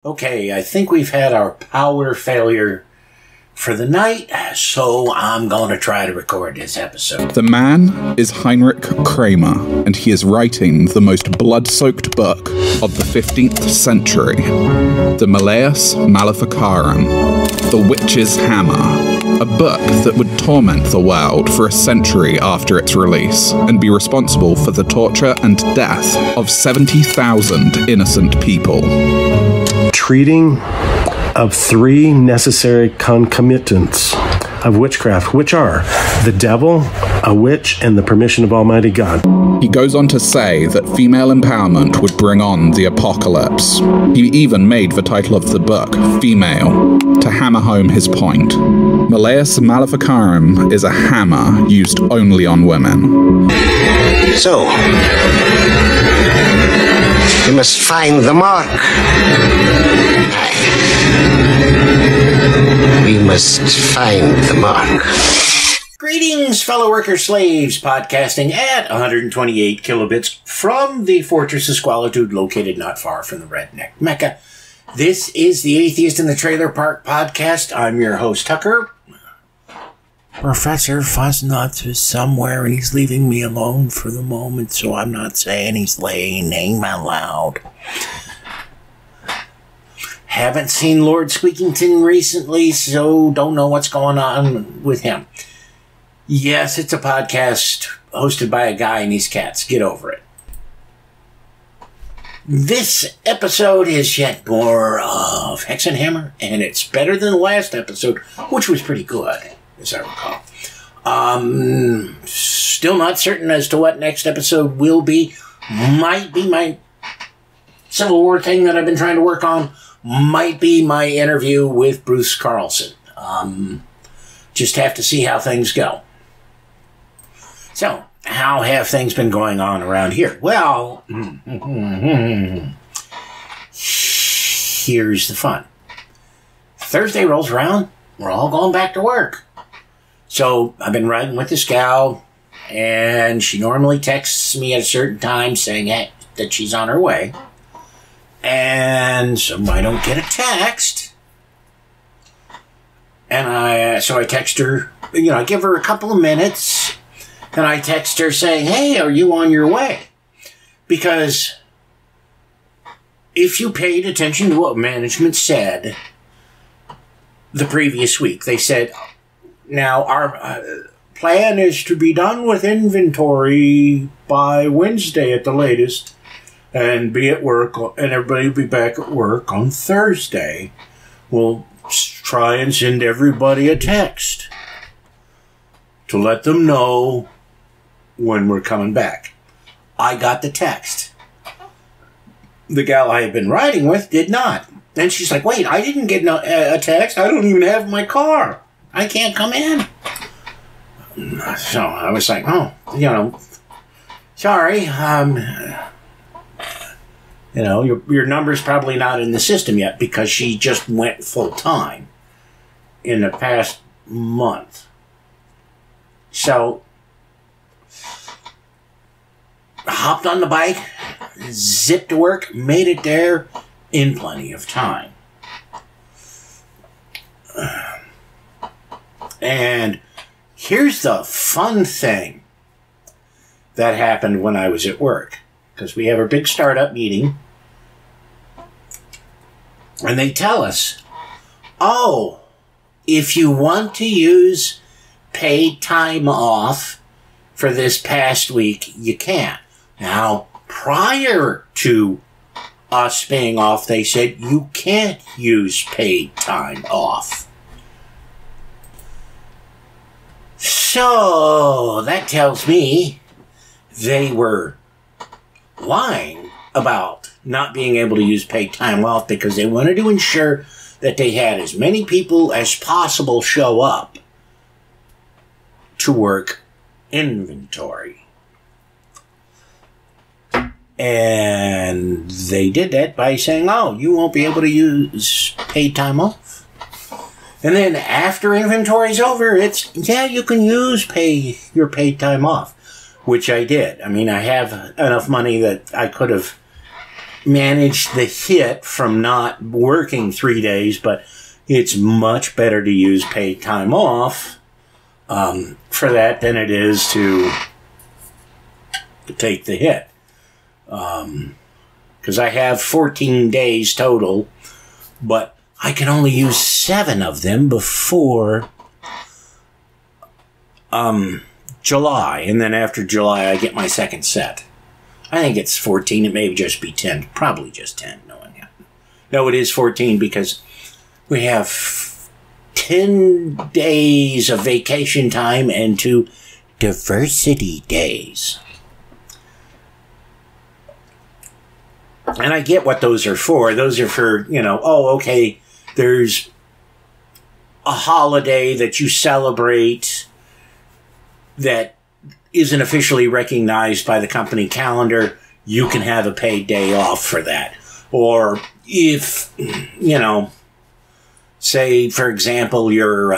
Okay, I think we've had our power failure for the night, so I'm going to try to record this episode. The man is Heinrich Kramer, and he is writing the most blood-soaked book of the 15th century, the Malleus Maleficarum, the Witch's Hammer, a book that would torment the world for a century after its release, and be responsible for the torture and death of 70,000 innocent people. Treating of three necessary concomitants of witchcraft, which are the devil, a witch, and the permission of Almighty God. He goes on to say that female empowerment would bring on the apocalypse. He even made the title of the book Female, to hammer home his point. Malleus Maleficarum is a hammer used only on women. So, we must find the mark. We must find the mark. Greetings, fellow worker slaves, podcasting at 128 kilobits from the Fortress of Squalitude located not far from the Redneck Mecca. This is the Atheist in the Trailer Park podcast. I'm your host, Tucker. Professor Fuzznuts is somewhere and he's leaving me alone for the moment, so I'm not saying his name out loud. Haven't seen Lord Squeakington recently, so don't know what's going on with him. Yes, it's a podcast hosted by a guy and his cats. Get over it. This episode is yet more of Hex and Hammer, and it's better than the last episode, which was pretty good, as I recall. Still not certain as to what next episode will be. Might be my Civil War thing that I've been trying to work on. Might be my interview with Bruce Carlson. Just have to see how things go. So, how have things been going on around here? Well, here's the fun. Thursday rolls around, we're all going back to work. So, I've been riding with this gal, and she normally texts me at a certain time saying that she's on her way. And so I don't get a text. And so I text her, I give her a couple of minutes, and I text her saying, hey, are you on your way? Because if you paid attention to what management said the previous week, they said, now our plan is to be done with inventory by Wednesday at the latest, and be at work, and everybody will be back at work on Thursday. We'll try and send everybody a text to let them know when we're coming back. I got the text. The gal I had been riding with did not. And she's like, wait, I didn't get a text. I don't even have my car. I can't come in. So I was like, sorry, your number's probably not in the system yet because she just went full-time in the past month. So, hopped on the bike, zipped to work, made it there in plenty of time. And here's the fun thing that happened when I was at work. Because we have our big startup meeting, and they tell us, oh, if you want to use paid time off for this past week, you can. Now, prior to us being off, they said you can't use paid time off. So, that tells me they were lying about not being able to use paid time off because they wanted to ensure that they had as many people as possible show up to work inventory. And they did that by saying, oh, you won't be able to use paid time off. And then after inventory's over, it's, yeah, you can use your paid time off. Which I did. I mean, I have enough money that I could have manage the hit from not working 3 days, but it's much better to use paid time off for that than it is to take the hit. Because I have 14 days total, but I can only use 7 of them before July, and then after July I get my second set. I think it's 14. It may just be 10. Probably just 10, knowing it. No, it is 14 because we have 10 days of vacation time and 2 diversity days. And I get what those are for. Those are for, you know, oh, okay, there's a holiday that you celebrate that isn't officially recognized by the company calendar. You can have a paid day off for that. Or if, you know, say, for example, you're,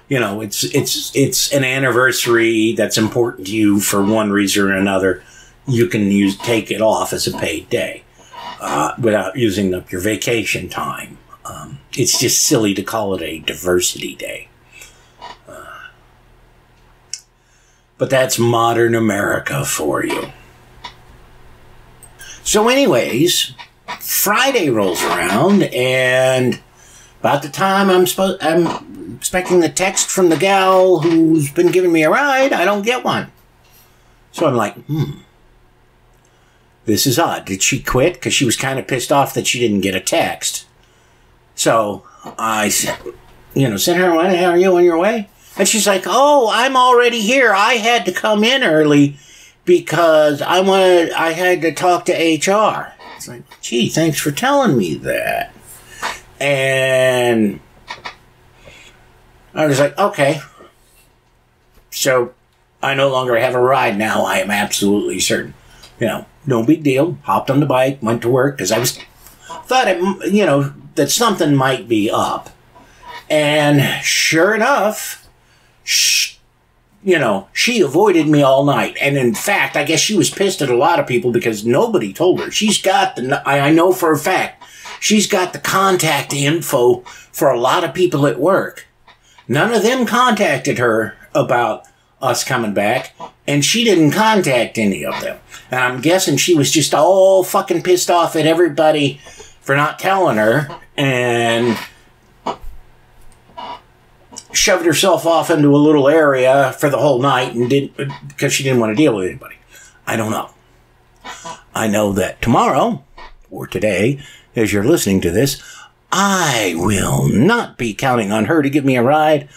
you know, it's an anniversary that's important to you for one reason or another. You can take it off as a paid day without using up your vacation time. It's just silly to call it a diversity day. But that's modern America for you. So anyways, Friday rolls around, and about the time I'm expecting the text from the gal who's been giving me a ride, I don't get one. So I'm like, this is odd. Did she quit? Because she was kind of pissed off that she didn't get a text. So I said, you know, sent her, are you on your way? And she's like, oh, I'm already here. I had to come in early because I had to talk to HR. It's like, gee, thanks for telling me that. And I was like, okay. So I no longer have a ride now. I am absolutely certain. You know, no big deal. Hopped on the bike, went to work because I thought it, you know, that something might be up. And sure enough, you know, she avoided me all night. And in fact, I guess she was pissed at a lot of people because nobody told her. She's got I know for a fact, she's got the contact info for a lot of people at work. None of them contacted her about us coming back, and she didn't contact any of them. And I'm guessing she was just all fucking pissed off at everybody for not telling her, and shoved herself off into a little area for the whole night and because she didn't want to deal with anybody. I don't know. I know that tomorrow, or today, as you're listening to this, I will not be counting on her to give me a ride.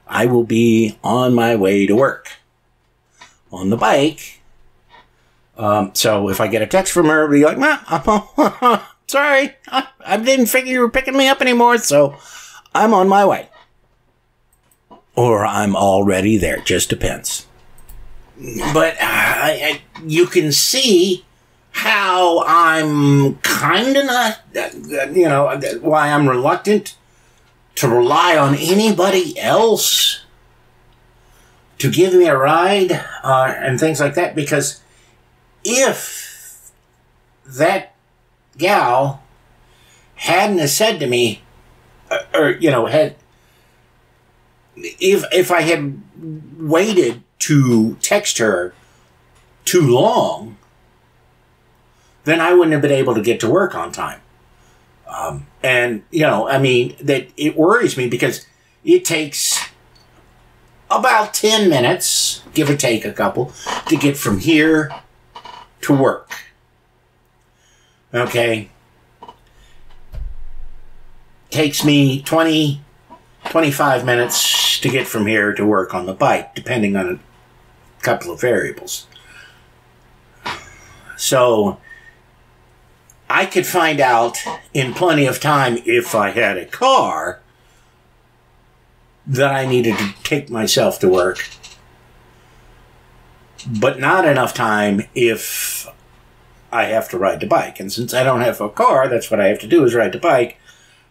I will be on my way to work on the bike. So if I get a text from her, I'll be like, I'm sorry, I didn't figure you were picking me up anymore, so I'm on my way. Or I'm already there. Just depends. But you can see how I'm kind of not, you know, why I'm reluctant to rely on anybody else to give me a ride and things like that. Because if that gal hadn't have said to me, or, you know, if I had waited to text her too long, then I wouldn't have been able to get to work on time. And, you know, I mean, that it worries me because it takes about 10 minutes, give or take a couple, to get from here to work. Okay? Takes me 25 minutes to get from here to work on the bike, depending on a couple of variables. So I could find out in plenty of time, if I had a car, that I needed to take myself to work. But not enough time if I have to ride the bike. And since I don't have a car, that's what I have to do is ride the bike.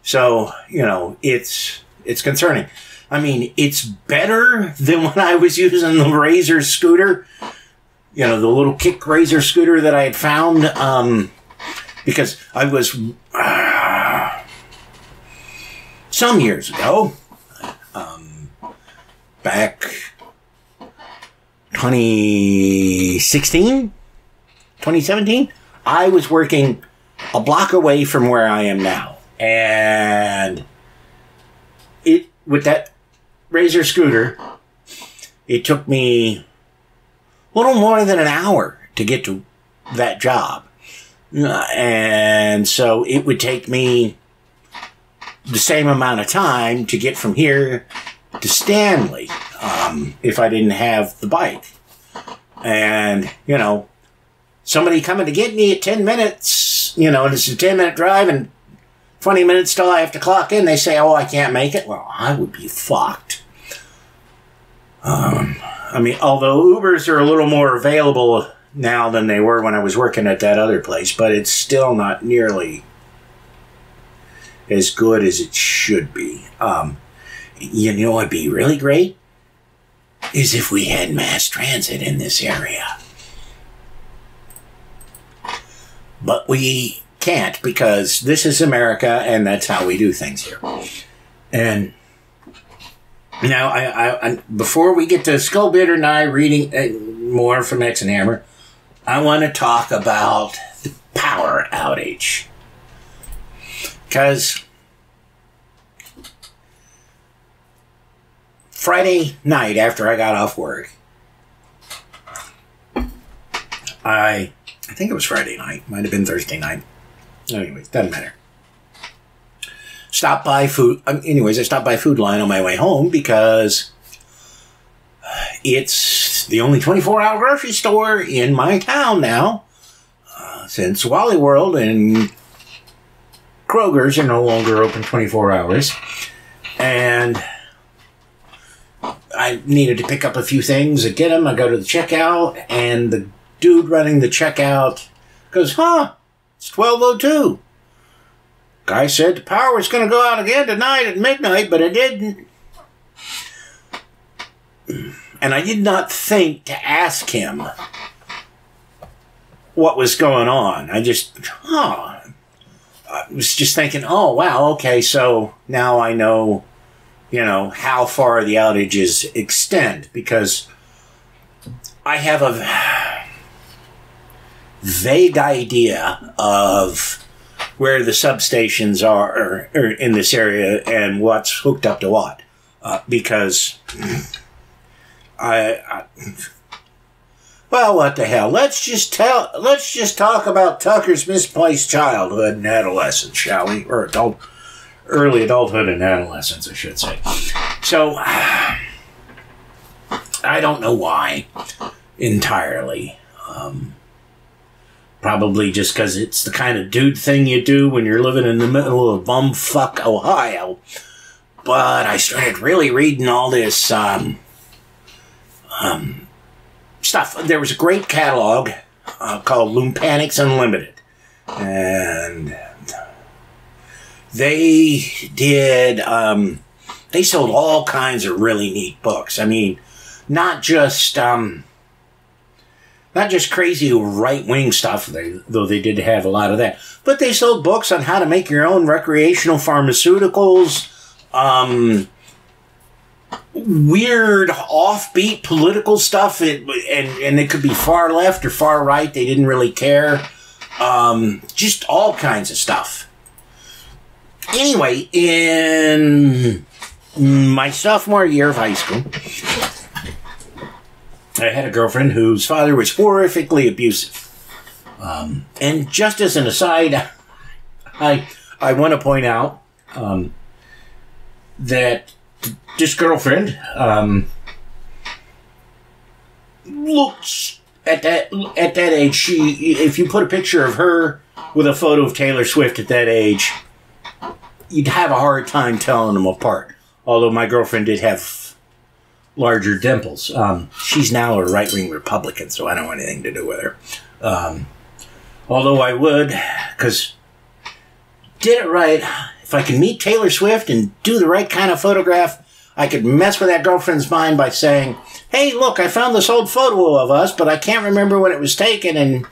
So, you know, it's concerning. I mean, it's better than when I was using the Razor scooter. you know, the little kick razor scooter that I had found, because I was, some years ago, back 2016, 2017, I was working a block away from where I am now. And with that razor scooter, it took me a little more than an hour to get to that job. And so it would take me the same amount of time to get from here to Stanley, if I didn't have the bike. And, you know, somebody coming to get me at 10 minutes, you know, and it's a 10-minute drive and 20 minutes till I have to clock in, they say, oh, I can't make it. Well, I would be fucked. I mean, although Ubers are a little more available now than they were when I was working at that other place, but it's still not nearly as good as it should be. You know what'd be really great? Is if we had mass transit in this area. But we can't, because this is America and that's how we do things here. And now, I before we get to Skullbit and I reading more from X and Hammer, I want to talk about the power outage. Because Friday night after I got off work, I think it was Friday night, might have been Thursday night. Anyways, doesn't matter. I stopped by Food Line on my way home because it's the only 24-hour grocery store in my town now, since Wally World and Kroger's are no longer open 24 hours. And I needed to pick up a few things and get them. I go to the checkout, and the dude running the checkout goes, it's 12:02. Guy said the power was going to go out again tonight at midnight, but it didn't. And I did not think to ask him what was going on. I was just thinking, oh, wow, okay, so now I know, you know, how far the outages extend, because I have a vague idea of where the substations are in this area and what's hooked up to what, because well, what the hell? Let's just talk about Tucker's misplaced childhood and adolescence, shall we? Or early adulthood and adolescence, I should say. So I don't know why entirely. Probably just because it's the kind of dude thing you do when you're living in the middle of bumfuck Ohio. But I started really reading all this stuff. There was a great catalog called Lumpanics Unlimited. And they did, they sold all kinds of really neat books. I mean, not just crazy right-wing stuff, though they did have a lot of that. But they sold books on how to make your own recreational pharmaceuticals, weird offbeat political stuff, and it could be far left or far right. They didn't really care. Just all kinds of stuff. Anyway, in my sophomore year of high school, I had a girlfriend whose father was horrifically abusive. And just as an aside, I want to point out that this girlfriend looks at that age. If you put a picture of her with a photo of Taylor Swift at that age, you'd have a hard time telling them apart. Although my girlfriend did have larger dimples. She's now a right-wing Republican, so I don't want anything to do with her. Although I would, because did it right. If I can meet Taylor Swift and do the right kind of photograph, I could mess with that girlfriend's mind by saying, hey, look, I found this old photo of us, but I can't remember when it was taken. And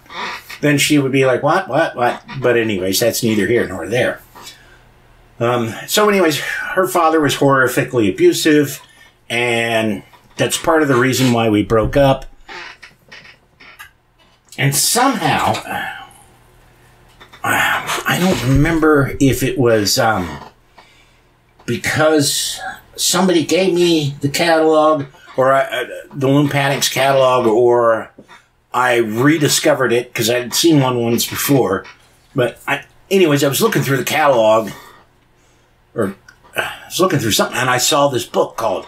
then she would be like, what? But anyways, that's neither here nor there. So anyways, her father was horrifically abusive, and that's part of the reason why we broke up. And somehow, I don't remember if it was because somebody gave me the catalog, or the Loon Panics catalog, or I rediscovered it because I'd seen one once before. But anyways, I was looking through the catalog, or I was looking through something, and I saw this book called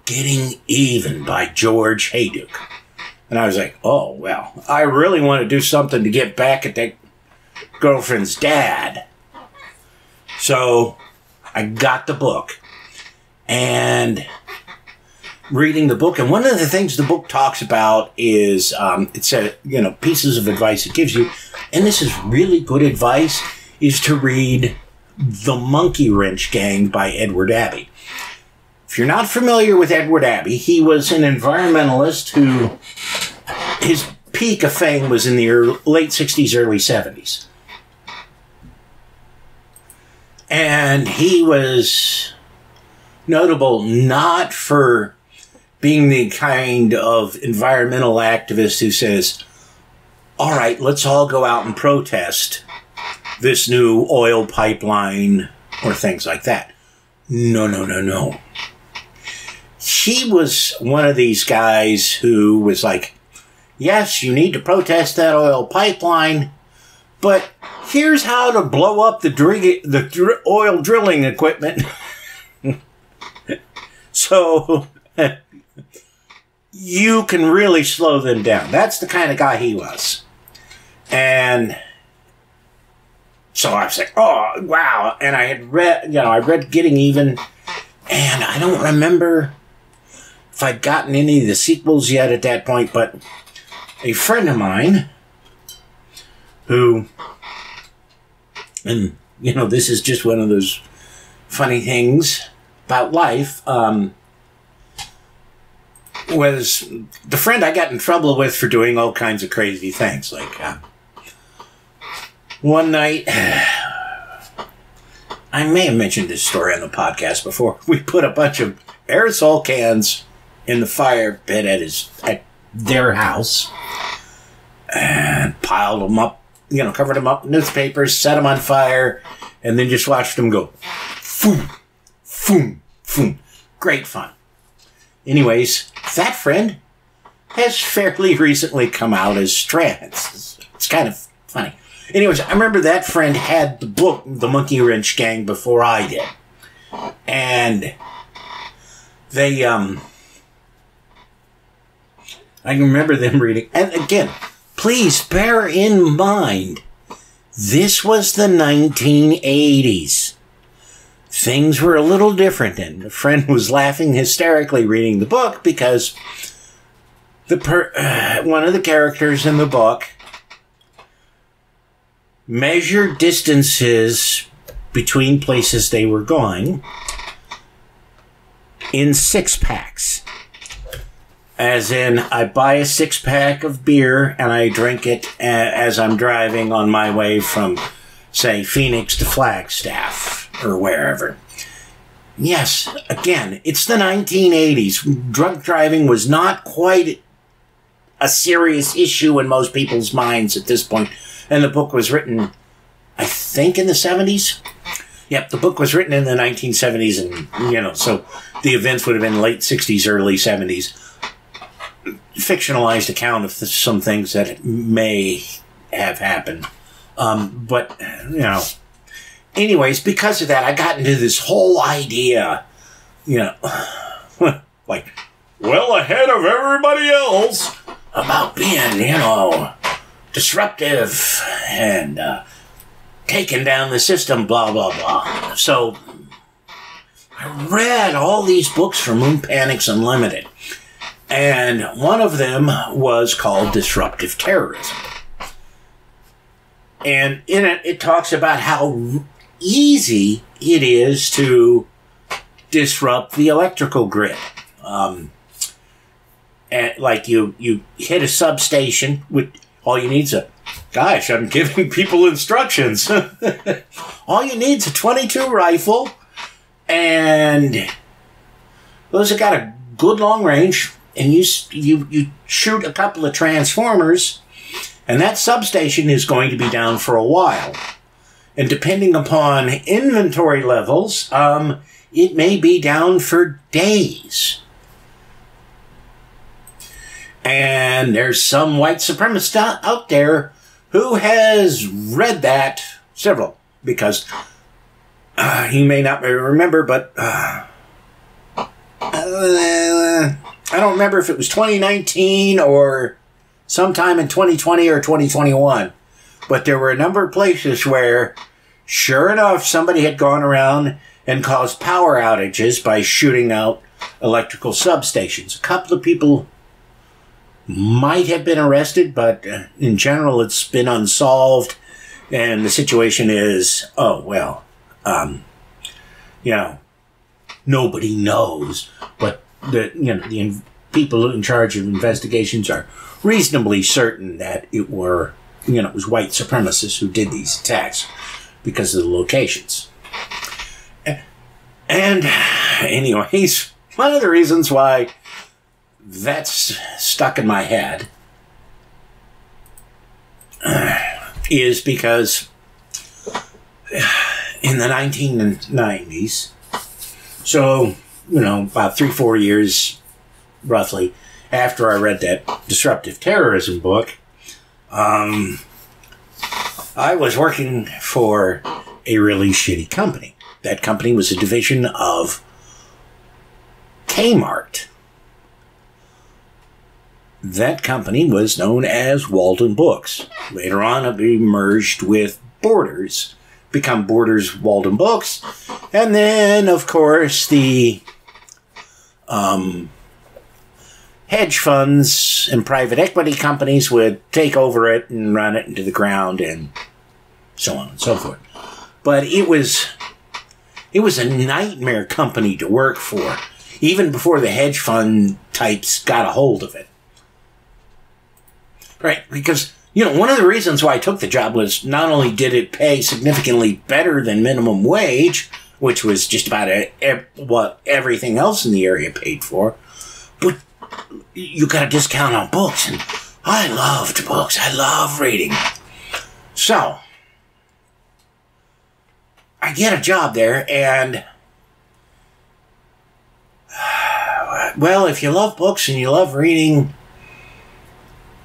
Getting Even by George Hayduke. And I was like, oh, well, I really want to do something to get back at that girlfriend's dad. So I got the book and reading the book. And one of the things the book talks about is, it said, pieces of advice it gives you. And this is really good advice, is to read The Monkey Wrench Gang by Edward Abbey. If you're not familiar with Edward Abbey, he was an environmentalist who, his peak of fame was in the late 60s, early 70s. And he was notable not for being the kind of environmental activist who says, all right, let's all go out and protest this new oil pipeline or things like that. No. He was one of these guys who was like, yes, you need to protest that oil pipeline, but here's how to blow up the oil drilling equipment. So you can really slow them down. That's the kind of guy he was. And so I was like, oh, wow. And I had read, I read Getting Even, and I don't remember if I'd gotten any of the sequels yet at that point, but a friend of mine who, and, this is just one of those funny things about life, was the friend I got in trouble with for doing all kinds of crazy things. Like, one night, I may have mentioned this story on the podcast before, we put a bunch of aerosol cans in the fire pit at their house and piled them up, covered them up in newspapers, set them on fire, and then just watched them go foom, foom, foom. Great fun. Anyways, that friend has fairly recently come out as trans. It's kind of funny. Anyways, I remember that friend had the book, The Monkey Wrench Gang, before I did. And they, I remember them reading. And again, please bear in mind, this was the 1980s. Things were a little different then. The friend was laughing hysterically reading the book because one of the characters in the book measured distances between places they were going in 6-packs. As in, I buy a 6-pack of beer and I drink it as I'm driving on my way from, say, Phoenix to Flagstaff or wherever. Yes, again, it's the 1980s. Drunk driving was not quite a serious issue in most people's minds at this point. And the book was written, I think, in the 70s. Yep, the book was written in the 1970s, and, so the events would have been late 60s, early 70s. Fictionalized account of some things that may have happened. But, anyways, because of that, I got into this whole idea, like, well ahead of everybody else about being, disruptive and taking down the system, blah, blah, blah. So I read all these books from Loon Panics Unlimited. And one of them was called Disruptive Terrorism. And in it, it talks about how easy it is to disrupt the electrical grid. And like you hit a substation with all you need's a, gosh, I'm giving people instructions. All you need's a .22 rifle, and those have got a good long range, and you shoot a couple of transformers, and that substation is going to be down for a while. And depending upon inventory levels, it may be down for days. And there's some white supremacist out there who has read that, several, because he may not remember, but I don't remember if it was 2019 or sometime in 2020 or 2021. But there were a number of places where, sure enough, somebody had gone around and caused power outages by shooting out electrical substations. A couple of people might have been arrested, but in general, it's been unsolved. And the situation is, oh, well, you know, nobody knows. But the people in charge of investigations are reasonably certain that it was white supremacists who did these attacks because of the locations. And anyways, one of the reasons why that's stuck in my head is because in the 1990s, so, about 3-4 years roughly after I read that disruptive terrorism book, I was working for a really shitty company. That company was a division of Kmart. That company was known as Walden Books. Later on, it merged with Borders, become Borders Walden Books, and then, of course, the hedge funds and private equity companies would take over it and run it into the ground and so on and so forth. But it was a nightmare company to work for, even before the hedge fund types got a hold of it. Right, because, one of the reasons why I took the job was not only did it pay significantly better than minimum wage, which was just about what everything else in the area paid for, but you got a discount on books, and I loved books. I love reading. So, I get a job there, and, well, if you love books and you love reading,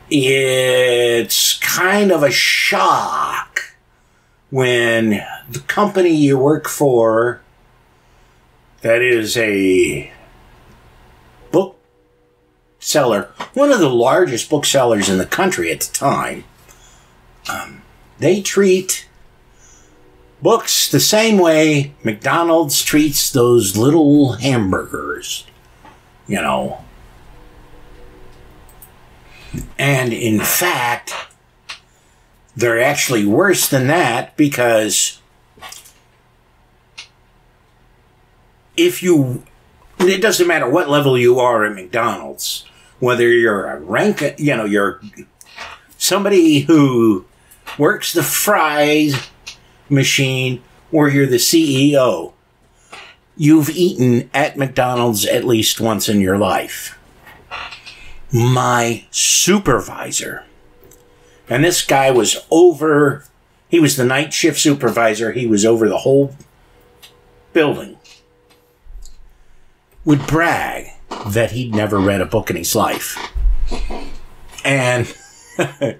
it's kind of a shock when the company you work for, that is a bookseller, one of the largest booksellers in the country at the time, they treat books the same way McDonald's treats those little hamburgers, And in fact, they're actually worse than that, because it doesn't matter what level you are at McDonald's, whether you're a you're somebody who works the fries machine or you're the CEO, you've eaten at McDonald's at least once in your life. My supervisor, and this guy he was the night shift supervisor, he was over the whole building, would brag that he'd never read a book in his life. And,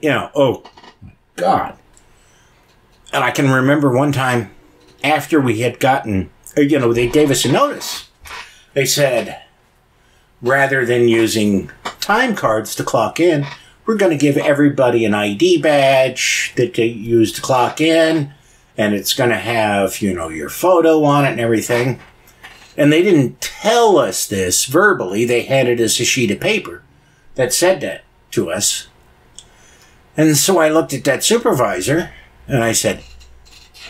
oh, God. And I can remember one time after we had gotten, they gave us a notice. They said, rather than using time cards to clock in, we're going to give everybody an ID badge that they use to clock in, and it's going to have, your photo on it and everything. And they didn't tell us this verbally. They handed us a sheet of paper that said that to us. And so I looked at that supervisor, and I said,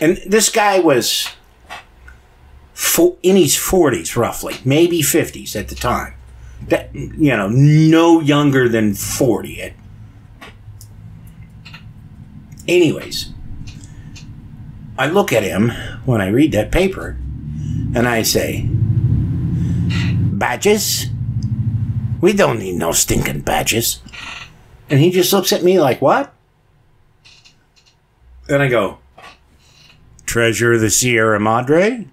and this guy was in his 40s, roughly, maybe 50s at the time. That, no younger than 40. Anyways, I look at him when I read that paper, and I say, badges? We don't need no stinking badges. And he just looks at me like, what? And I go, Treasure of the Sierra Madre?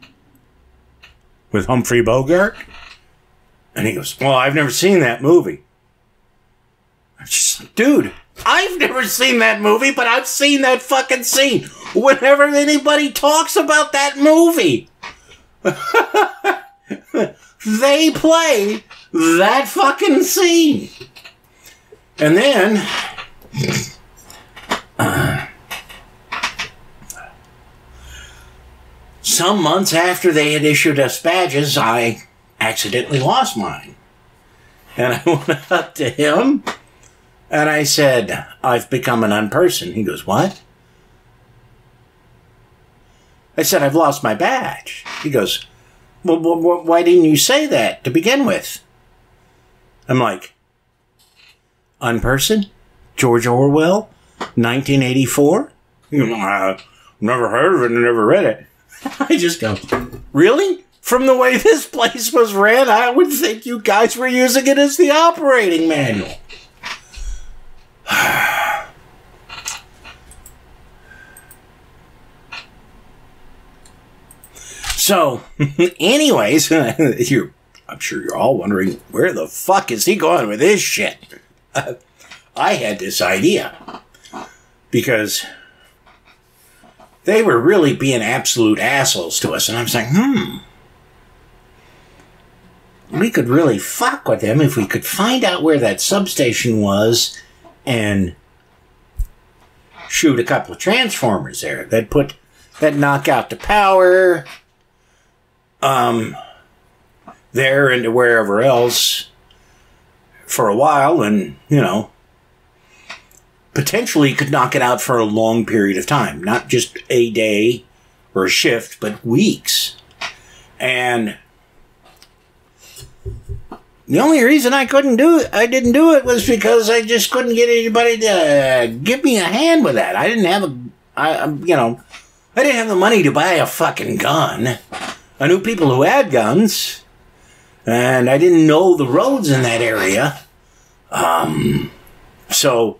With Humphrey Bogart? And he goes, well, I've never seen that movie. I'm just like, dude, I've never seen that movie, but I've seen that fucking scene. Whenever anybody talks about that movie, they play that fucking scene. And then, some months after they had issued us badges, I accidentally lost mine. And I went up to him and I said, I've become an unperson. He goes, what? I said, I've lost my badge. He goes, well, why didn't you say that to begin with? I'm like, unperson? George Orwell? 1984? I've never heard of it and never read it. I just go, really? From the way this place was ran, I would think you guys were using it as the operating manual. So, anyways, I'm sure you're all wondering, where the fuck is he going with this shit? I had this idea. Because they were really being absolute assholes to us. And I was like, we could really fuck with them if we could find out where that substation was and shoot a couple of transformers there. That'd knock out the power there and to wherever else for a while, and, potentially could knock it out for a long period of time. Not just a day or a shift, but weeks. And the only reason I didn't do it was because I just couldn't get anybody to give me a hand with that. I didn't have I didn't have the money to buy a fucking gun. I knew people who had guns, and I didn't know the roads in that area. So,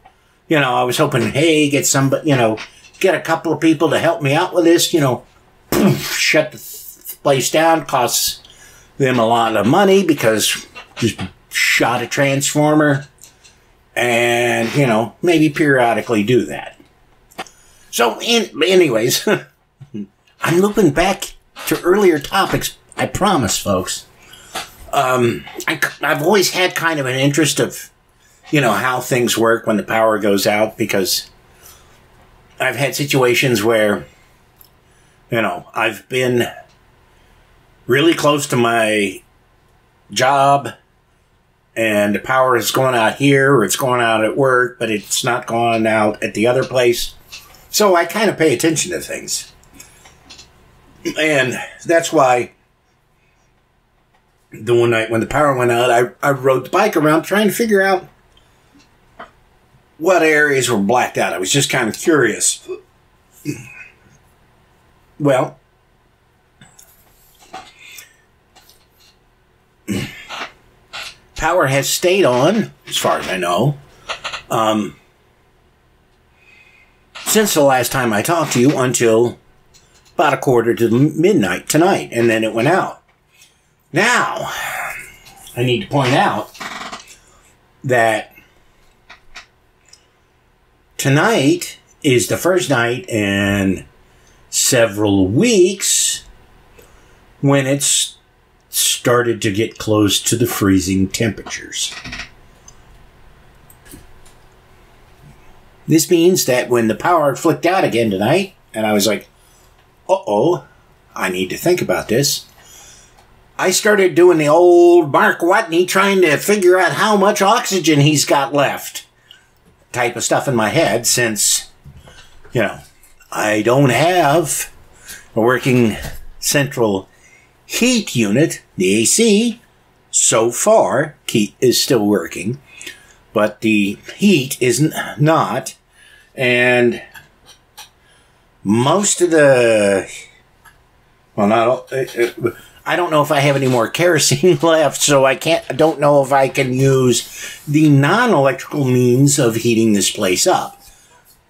I was hoping, hey, get a couple of people to help me out with this, shut the place down, costs them a lot of money because just shot a transformer, and, maybe periodically do that. So, anyways, I'm looping back to earlier topics, I promise, folks. I've always had kind of an interest of, how things work when the power goes out, because I've had situations where, I've been really close to my job and the power is going out here or it's going out at work, but it's not going out at the other place. So I kind of pay attention to things. And that's why the one night when the power went out, I rode the bike around trying to figure out what areas were blacked out. I was just kind of curious. Well, power has stayed on, as far as I know, since the last time I talked to you, until about 1:45 tonight, and then it went out. Now, I need to point out that tonight is the first night in several weeks when it's started to get close to the freezing temperatures. This means that when the power flicked out again tonight, and I was like, uh-oh, I need to think about this, I started doing the old Mark Watney trying to figure out how much oxygen he's got left type of stuff in my head, since, I don't have a working central heat unit, the AC, so far, is still working, but the heat is not, and most of the, well, not, I don't know if I have any more kerosene left, so I don't know if I can use the non-electrical means of heating this place up.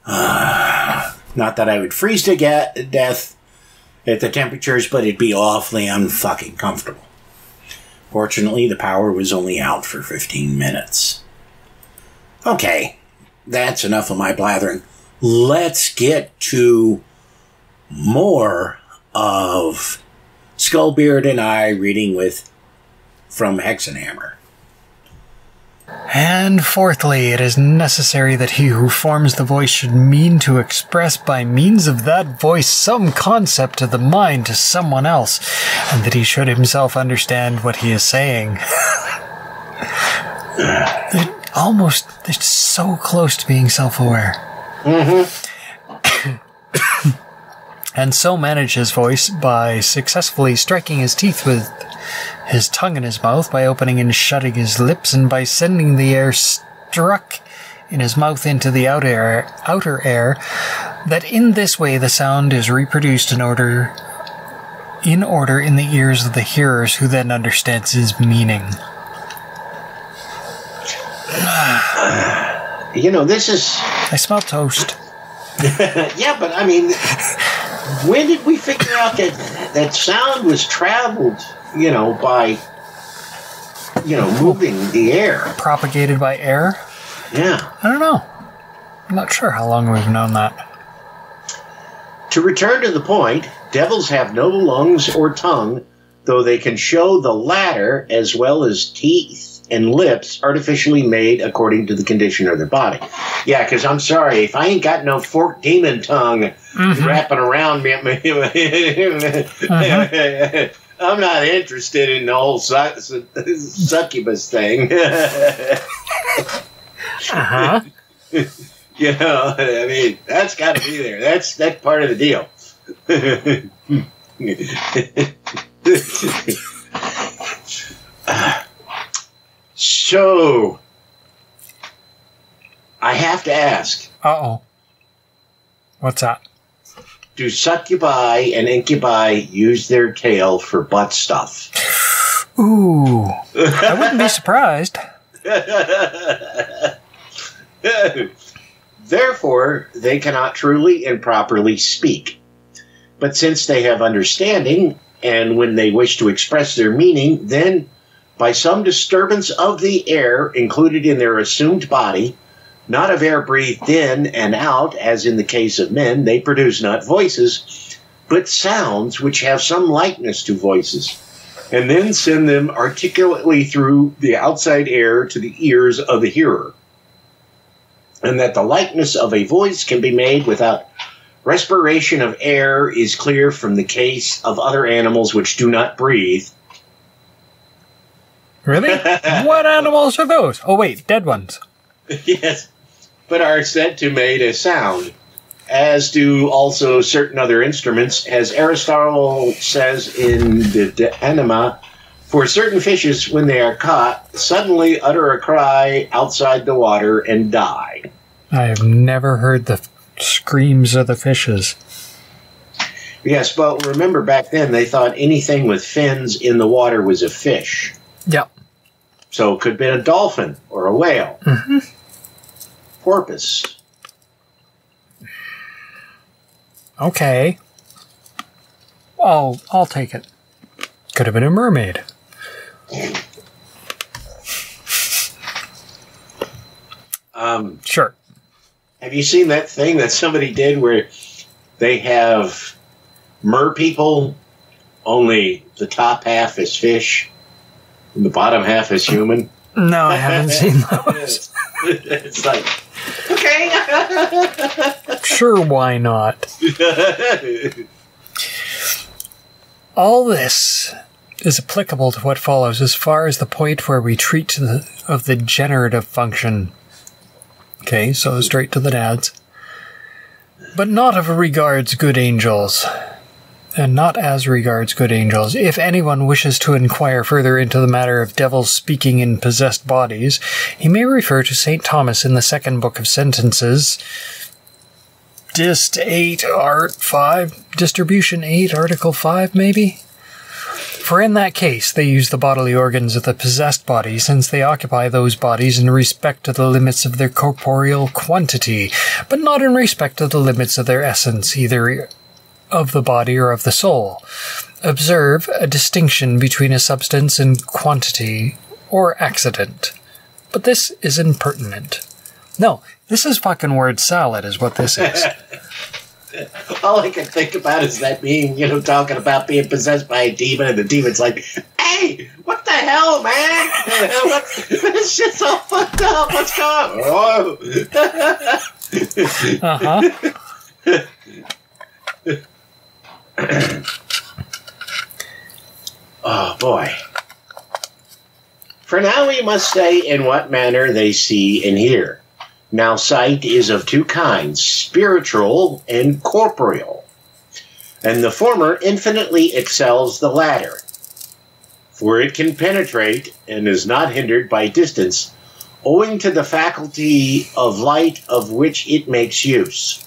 Not that I would freeze to death at the temperatures, but it'd be awfully unfucking comfortable. Fortunately, the power was only out for 15 minutes. Okay, that's enough of my blathering. Let's get to more of Skullbeard and I reading from Hexenhammer. And fourthly, it is necessary that he who forms the voice should mean to express by means of that voice some concept of the mind to someone else, and that he should himself understand what he is saying. They're so close to being self-aware. And so manage his voice by successfully striking his teeth with his tongue in his mouth, by opening and shutting his lips, and by sending the air struck in his mouth into the outer air, that in this way the sound is reproduced in order in the ears of the hearers, who then understands his meaning. This is... I smell toast. Yeah, but I mean, when did we figure out that sound was traveled, by, moving the air? Propagated by air? Yeah. I don't know. I'm not sure how long we've known that. To return to the point, devils have no lungs or tongue, though they can show the latter, as well as teeth and lips, artificially made according to the condition of their body. Yeah, because I'm sorry, if I ain't got no forked demon tongue wrapping around me, I'm not interested in the whole succubus thing. I mean, that's got to be there. That's part of the deal. So, I have to ask. Uh-oh. What's that? Do succubi and incubi use their tail for butt stuff? Ooh. I wouldn't be surprised. Therefore, they cannot truly and properly speak. But since they have understanding, and when they wish to express their meaning, then, by some disturbance of the air included in their assumed body, not of air breathed in and out, as in the case of men, they produce not voices, but sounds which have some likeness to voices, and then send them articulately through the outside air to the ears of the hearer. And that the likeness of a voice can be made without respiration of air is clear from the case of other animals which do not breathe. Really? What animals are those? Oh, wait, dead ones. Yes, but are said to make a sound, as do also certain other instruments, as Aristotle says in the Anima, for certain fishes, when they are caught, suddenly utter a cry outside the water and die. I have never heard the screams of the fishes. Yes, but remember back then they thought anything with fins in the water was a fish. Yep. So it could have been a dolphin or a whale. Mm-hmm. Porpoise. Okay. I'll take it. Could have been a mermaid. Sure. Have you seen that thing that somebody did where they have mer people, only the top half is fish and the bottom half is human? No, I haven't seen those. It's like, okay. Sure, why not? All this is applicable to what follows as far as the point where we treat of the generative function. Okay, so straight to the dads. But not of regards good angels. and not as regards good angels. If anyone wishes to inquire further into the matter of devils speaking in possessed bodies, he may refer to St. Thomas in the second book of Sentences, Dist 8, Art 5, Distribution 8, Article 5, maybe? For in that case, they use the bodily organs of the possessed body, since they occupy those bodies in respect to the limits of their corporeal quantity, but not in respect to the limits of their essence, either of the body or of the soul. Observe a distinction between a substance and quantity, or accident. But this is impertinent. No, this is fucking word salad is what this is. All I can think about is that being, talking about being possessed by a demon, and the demon's like, hey, what the hell, man? This shit's all fucked up. What's going on? Oh, boy. For now we must say in what manner they see and hear. Now sight is of two kinds, spiritual and corporeal, and the former infinitely excels the latter, for it can penetrate and is not hindered by distance, owing to the faculty of light of which it makes use.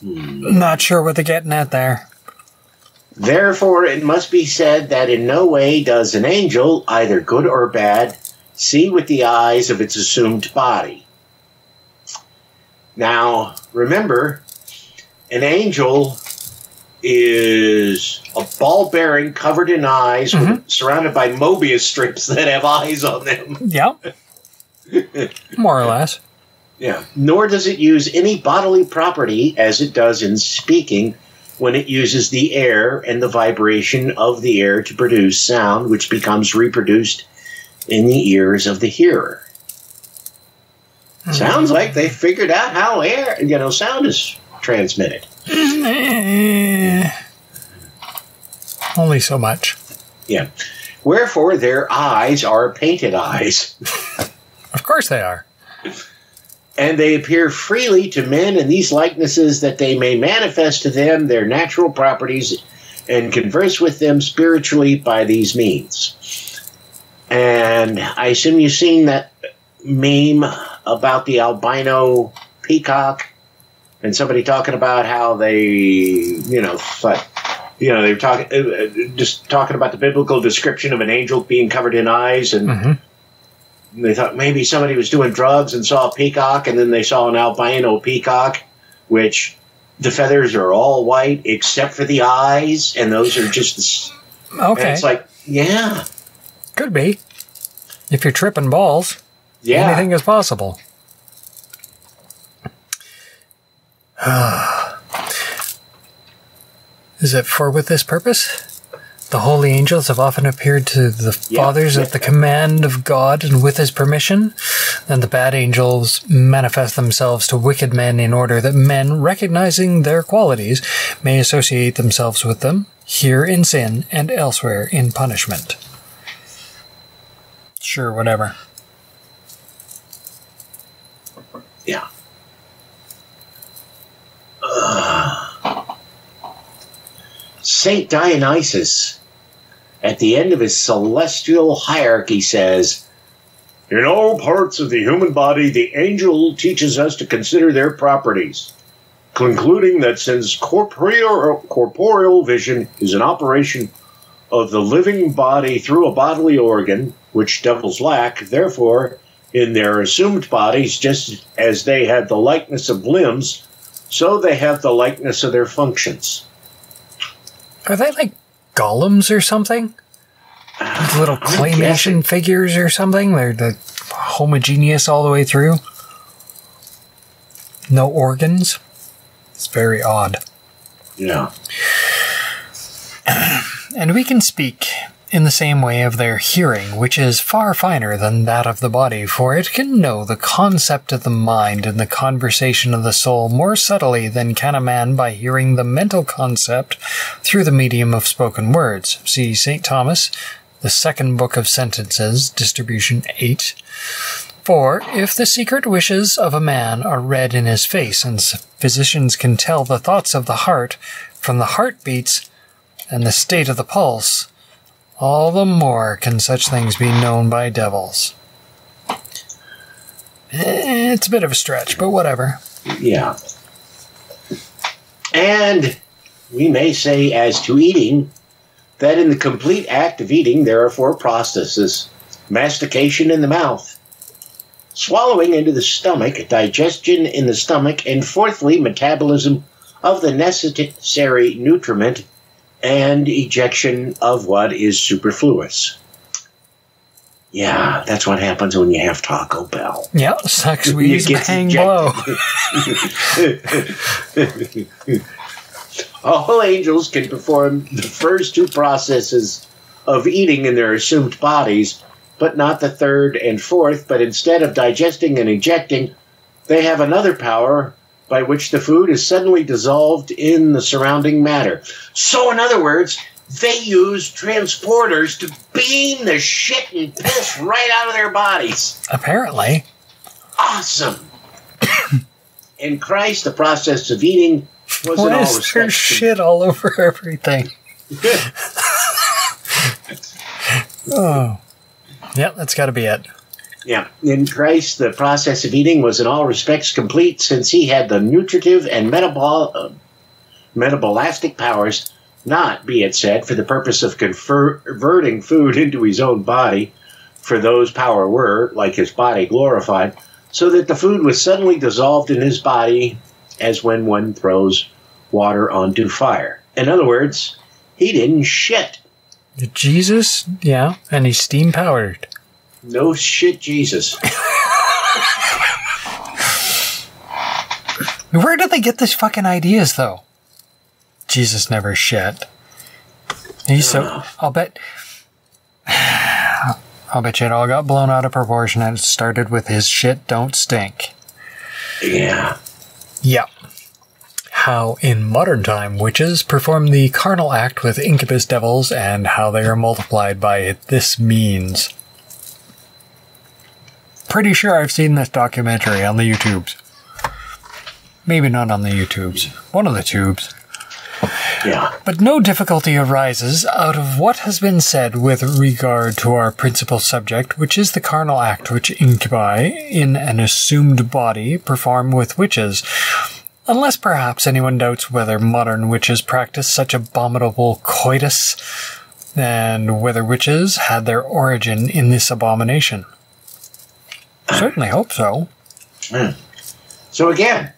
Not sure what they're getting at there. Therefore it must be said that in no way does an angel, either good or bad, see with the eyes of its assumed body. Now, remember, an angel is a ball bearing covered in eyes, surrounded by Mobius strips that have eyes on them. Yeah. More or less. Yeah. Nor does it use any bodily property as it does in speaking, when it uses the air and the vibration of the air to produce sound, which becomes reproduced in the ears of the hearer. Sounds like they figured out how sound is transmitted. Only so much. Yeah. Wherefore their eyes are painted eyes. Of course they are. And they appear freely to men in these likenesses, that they may manifest to them their natural properties and converse with them spiritually by these means. And I assume you've seen that meme about the albino peacock, and somebody talking about how they, they were talking, just talking about the biblical description of an angel being covered in eyes, and they thought maybe somebody was doing drugs and saw a peacock, and then they saw an albino peacock, which the feathers are all white except for the eyes, and those are just okay. And it's like, yeah. Could be. If you're tripping balls, yeah, anything is possible. Is it for with this purpose? The holy angels have often appeared to the fathers at the command of God and with his permission, and the bad angels manifest themselves to wicked men in order that men, recognizing their qualities, may associate themselves with them, here in sin and elsewhere in punishment. Sure, whatever. Yeah. Saint Dionysus, at the end of his celestial hierarchy, says, in all parts of the human body, the angel teaches us to consider their properties, concluding that since corporeal vision is an operation of the living body through a bodily organ, which devils lack, therefore, in their assumed bodies, just as they have the likeness of limbs, so they have the likeness of their functions. Are they like golems or something? Like little claymation figures or something? They're homogeneous all the way through? No organs? It's very odd. Yeah. And we can speak in the same way of their hearing, which is far finer than that of the body, for it can know the concept of the mind and the conversation of the soul more subtly than can a man by hearing the mental concept through the medium of spoken words. See St. Thomas, the second book of Sentences, Distribution 8. For if the secret wishes of a man are read in his face, and physicians can tell the thoughts of the heart, from the heartbeats and the state of the pulse, all the more can such things be known by devils. It's a bit of a stretch, but whatever. Yeah. And we may say, as to eating, that in the complete act of eating, there are 4 processes: mastication in the mouth, swallowing into the stomach, digestion in the stomach, and fourthly, metabolism of the necessary nutriment and ejection of what is superfluous. Yeah, that's what happens when you have Taco Bell. Yep, suck, squeeze, bang, blow. All angels can perform the first 2 processes of eating in their assumed bodies, but not the third and fourth. But instead of digesting and ejecting, they have another power by which the food is suddenly dissolved in the surrounding matter. So, in other words, they use transporters to beam the shit and piss right out of their bodies. Apparently. Awesome. In Christ, the process of eating was in all respects. There's shit all over everything. Oh. Yep, that's got to be it. Yeah. In Christ, the process of eating was in all respects complete, since he had the nutritive and metabolistic powers, not, be it said, for the purpose of converting food into his own body, for those power were, like his body, glorified, so that the food was suddenly dissolved in his body, as when one throws water onto fire. In other words, he didn't shit. Jesus? Yeah, and he's steam-powered. No shit, Jesus. Where do they get these fucking ideas, though? Jesus never shit. He's so... I'll bet you it all got blown out of proportion and it started with his shit don't stink. Yeah. Yep. How in modern time witches perform the carnal act with incubus devils and how they are multiplied by this means. Pretty sure I've seen this documentary on the YouTubes. Maybe not on the YouTubes. One of the tubes. Yeah. But no difficulty arises out of what has been said with regard to our principal subject, which is the carnal act which incubi in an assumed body perform with witches, unless perhaps anyone doubts whether modern witches practice such abominable coitus, and whether witches had their origin in this abomination. Certainly hope so. So again,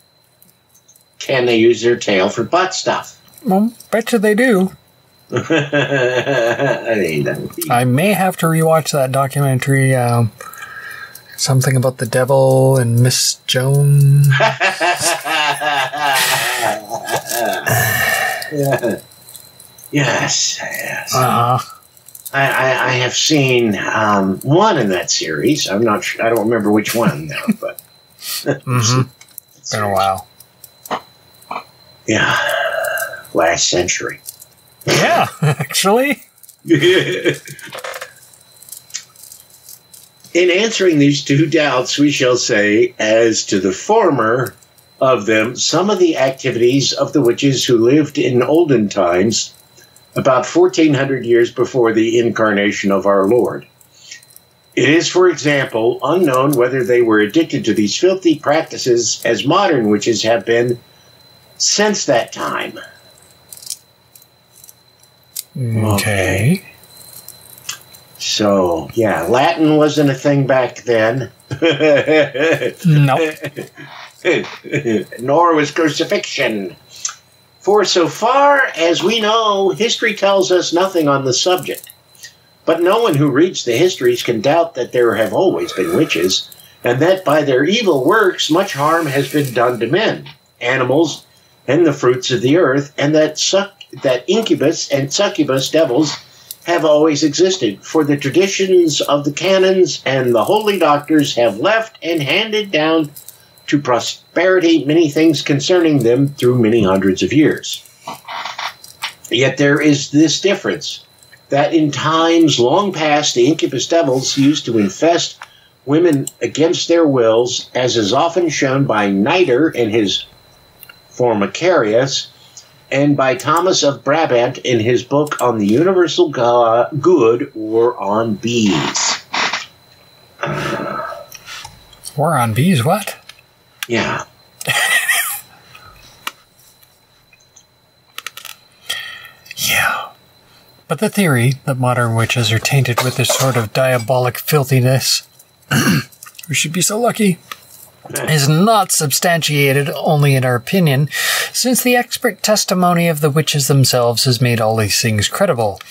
can they use their tail for butt stuff? Well, betcha they do. I may have to rewatch that documentary, something about the devil and Miss Jones. Yes. Uh-huh. I have seen one in that series. I'm not sure. I don't remember which one now, but It's been a while. Yeah, last century. Yeah, actually. In answering these 2 doubts, we shall say, as to the former of them, some of the activities of the witches who lived in olden times, about 1400 years before the incarnation of our Lord. It is, for example, unknown whether they were addicted to these filthy practices as modern witches have been since that time. Okay. So, yeah, Latin wasn't a thing back then. Nope. Nor was crucifixion. For so far as we know, history tells us nothing on the subject. But no one who reads the histories can doubt that there have always been witches, and that by their evil works much harm has been done to men, animals, and the fruits of the earth, and that incubus and succubus devils have always existed, for the traditions of the canons and the holy doctors have left and handed down to posterity many things concerning them through many hundreds of years. Yet there is this difference, that in times long past the incubus devils used to infest women against their wills, as is often shown by Nider in his Formicarius, and by Thomas of Brabant in his book on the universal good or on bees. War on bees, what? Yeah. Yeah. But the theory that modern witches are tainted with this sort of diabolic filthiness, we should be so lucky, is not substantiated only in our opinion, since the expert testimony of the witches themselves has made all these things credible.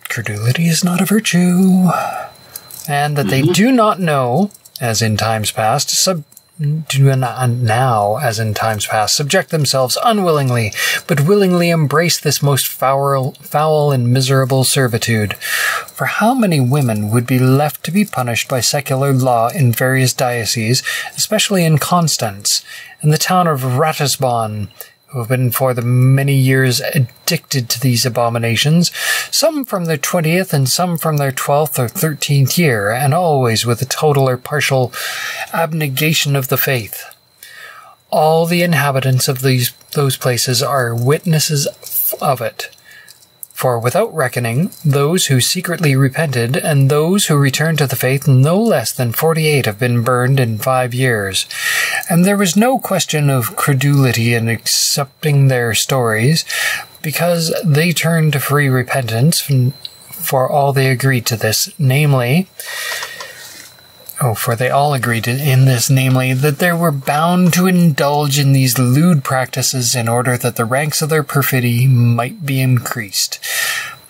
Credulity is not a virtue, and that they do not know, as in times past, subject themselves unwillingly, but willingly embrace this most foul and miserable servitude. For how many women would be left to be punished by secular law in various dioceses, especially in Constance, and the town of Ratisbon, who have been for the many years addicted to these abominations, some from their 20th and some from their 12th or 13th year, and always with a total or partial abnegation of the faith. All the inhabitants of those places are witnesses of it. For without reckoning those who secretly repented and those who returned to the faith, no less than 48 have been burned in 5 years. And there was no question of credulity in accepting their stories, because they turned to free repentance, for all they agreed to this, namely, that they were bound to indulge in these lewd practices in order that the ranks of their perfidy might be increased.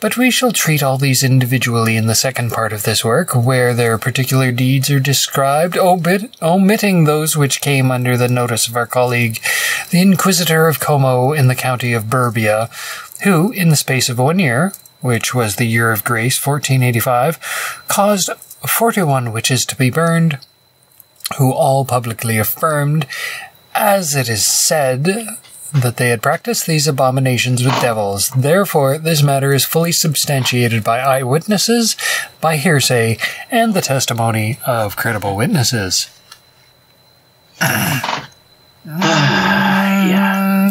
But we shall treat all these individually in the second part of this work, where their particular deeds are described, omitting those which came under the notice of our colleague, the Inquisitor of Como in the county of Burbia, who, in the space of 1 year, which was the year of grace, 1485, caused 41 witches to be burned, who all publicly affirmed, as it is said, that they had practiced these abominations with devils. Therefore, this matter is fully substantiated by eyewitnesses, by hearsay, and the testimony of credible witnesses.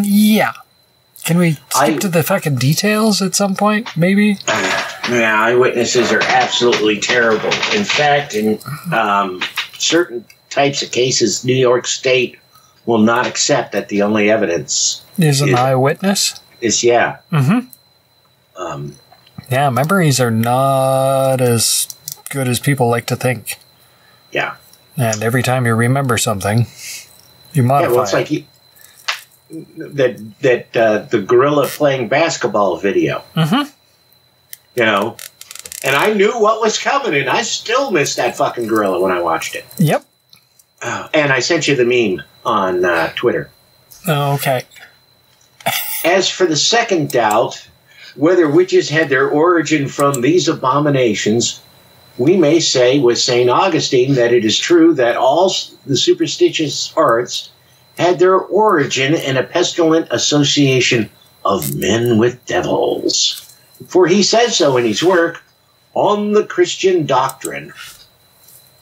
Yeah. Can we skip to the fucking details at some point, maybe? Yeah, eyewitnesses are absolutely terrible. In fact, in certain types of cases, New York State will not accept that the only evidence is an eyewitness. Yeah. Mm-hmm. Yeah, memories are not as good as people like to think. Yeah. And every time you remember something, you modify. Yeah, well, it's like the gorilla playing basketball video. Mm-hmm. You know, and I knew what was coming, and I still missed that fucking gorilla when I watched it. Yep. And I sent you the meme on Twitter. Oh, okay. As for the second doubt, whether witches had their origin from these abominations, we may say with St. Augustine that it is true that all the superstitious arts had their origin in a pestilent association of men with devils. For he says so in his work, On the Christian Doctrine.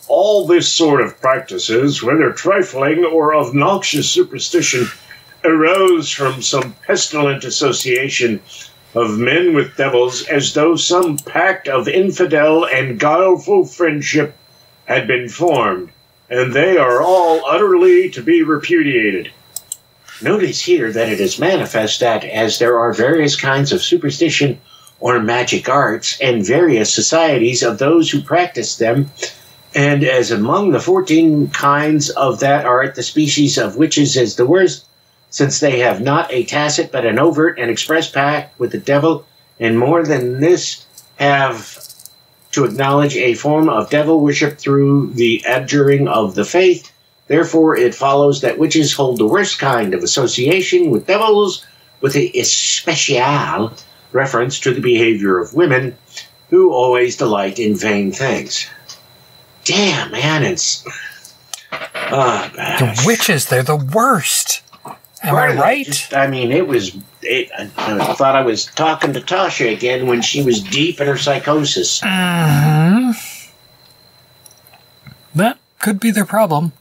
All this sort of practices, whether trifling or of noxious superstition, arose from some pestilent association of men with devils, as though some pact of infidel and guileful friendship had been formed, and they are all utterly to be repudiated. Notice here that it is manifest that, as there are various kinds of superstition or magic arts, and various societies of those who practice them, and as among the 14 kinds of that art, the species of witches is the worst, since they have not a tacit but an overt and express pact with the devil, and more than this, have to acknowledge a form of devil worship through the abjuring of the faith. Therefore, it follows that witches hold the worst kind of association with devils, with a especial reference to the behavior of women, who always delight in vain things. Damn, man, it's... Oh, gosh. The witches, they're the worst. Am I right? I thought I was talking to Tasha again when she was deep in her psychosis. That could be their problem.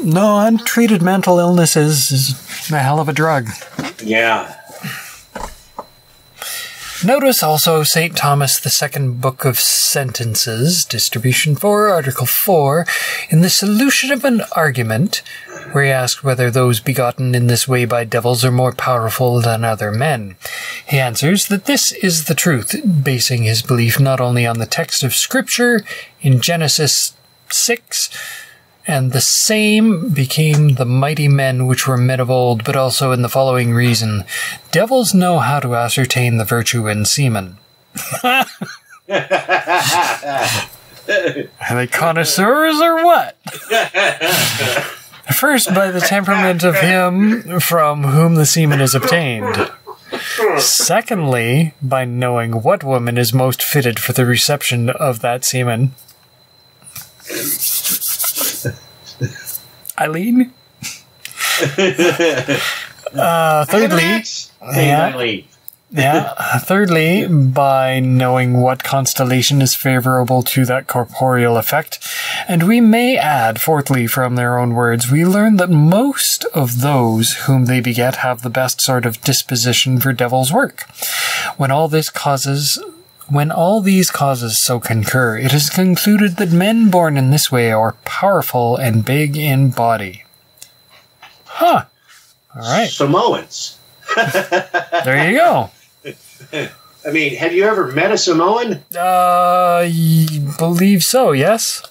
No, untreated mental illness is a hell of a drug. Yeah. Notice also St. Thomas, the second book of sentences, distribution 4, article 4, in the solution of an argument, where he asked whether those begotten in this way by devils are more powerful than other men. He answers that this is the truth, basing his belief not only on the text of Scripture in Genesis 6, and the same became the mighty men which were men of old, but also in the following reason. Devils know how to ascertain the virtue in semen. Are they connoisseurs or what? First, by the temperament of him from whom the semen is obtained. Secondly, by knowing what woman is most fitted for the reception of that semen. Eileen? Thirdly, by knowing what constellation is favorable to that corporeal effect. And we may add, fourthly, from their own words, we learn that most of those whom they beget have the best sort of disposition for devil's work. When all these causes so concur, it is concluded that men born in this way are powerful and big in body. Huh. All right. Samoans. There you go. I mean, have you ever met a Samoan? Believe so, yes.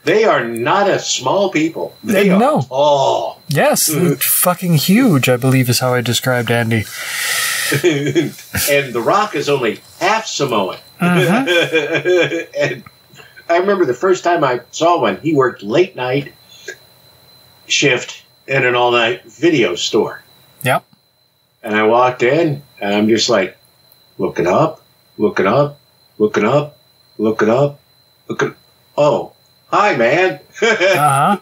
They are not a small people. They are tall. Yes, fucking huge, I believe is how I described Andy. And The Rock is only half Samoan. Uh-huh. And I remember the first time I saw one, he worked late night shift in an all-night video store. Yep. And I walked in, and I'm just like, looking up. Oh, hi, man. Uh-huh.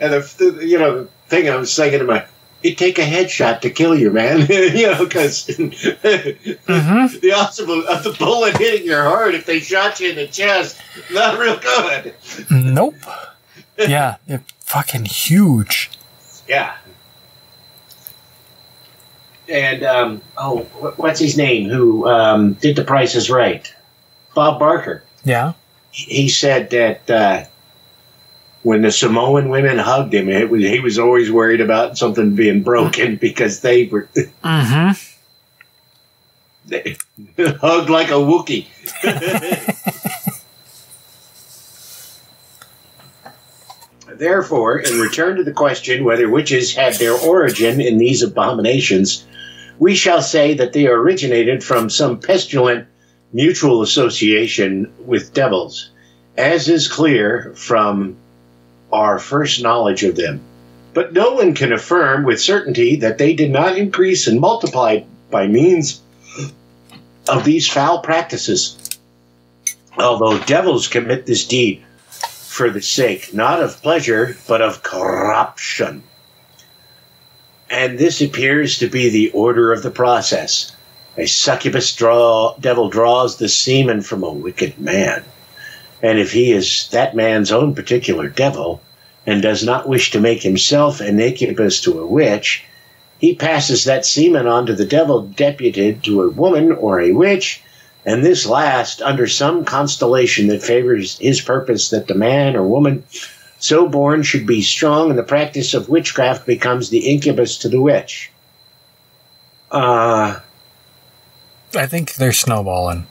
And the thing I was thinking to myself, it'd take a headshot to kill you, man. Because the odds of the bullet hitting your heart if they shot you in the chest, not real good. Nope. Yeah, they're fucking huge. Yeah. And, what's his name, who did The Price is Right? Bob Barker. Yeah. He said that when the Samoan women hugged him, he was always worried about something being broken because they were they hugged like a Wookiee. Therefore, in return to the question whether witches had their origin in these abominations, we shall say that they originated from some pestilent mutual association with devils, as is clear from our first knowledge of them. But no one can affirm with certainty that they did not increase and multiply by means of these foul practices, although devils commit this deed for the sake not of pleasure but of corruption. And this appears to be the order of the process. A succubus devil draws the semen from a wicked man. And if he is that man's own particular devil, and does not wish to make himself an incubus to a witch, he passes that semen on to the devil deputed to a woman or a witch, and this last under some constellation that favors his purpose that the man or woman so born should be strong, and the practice of witchcraft becomes the incubus to the witch. I think they're snowballing,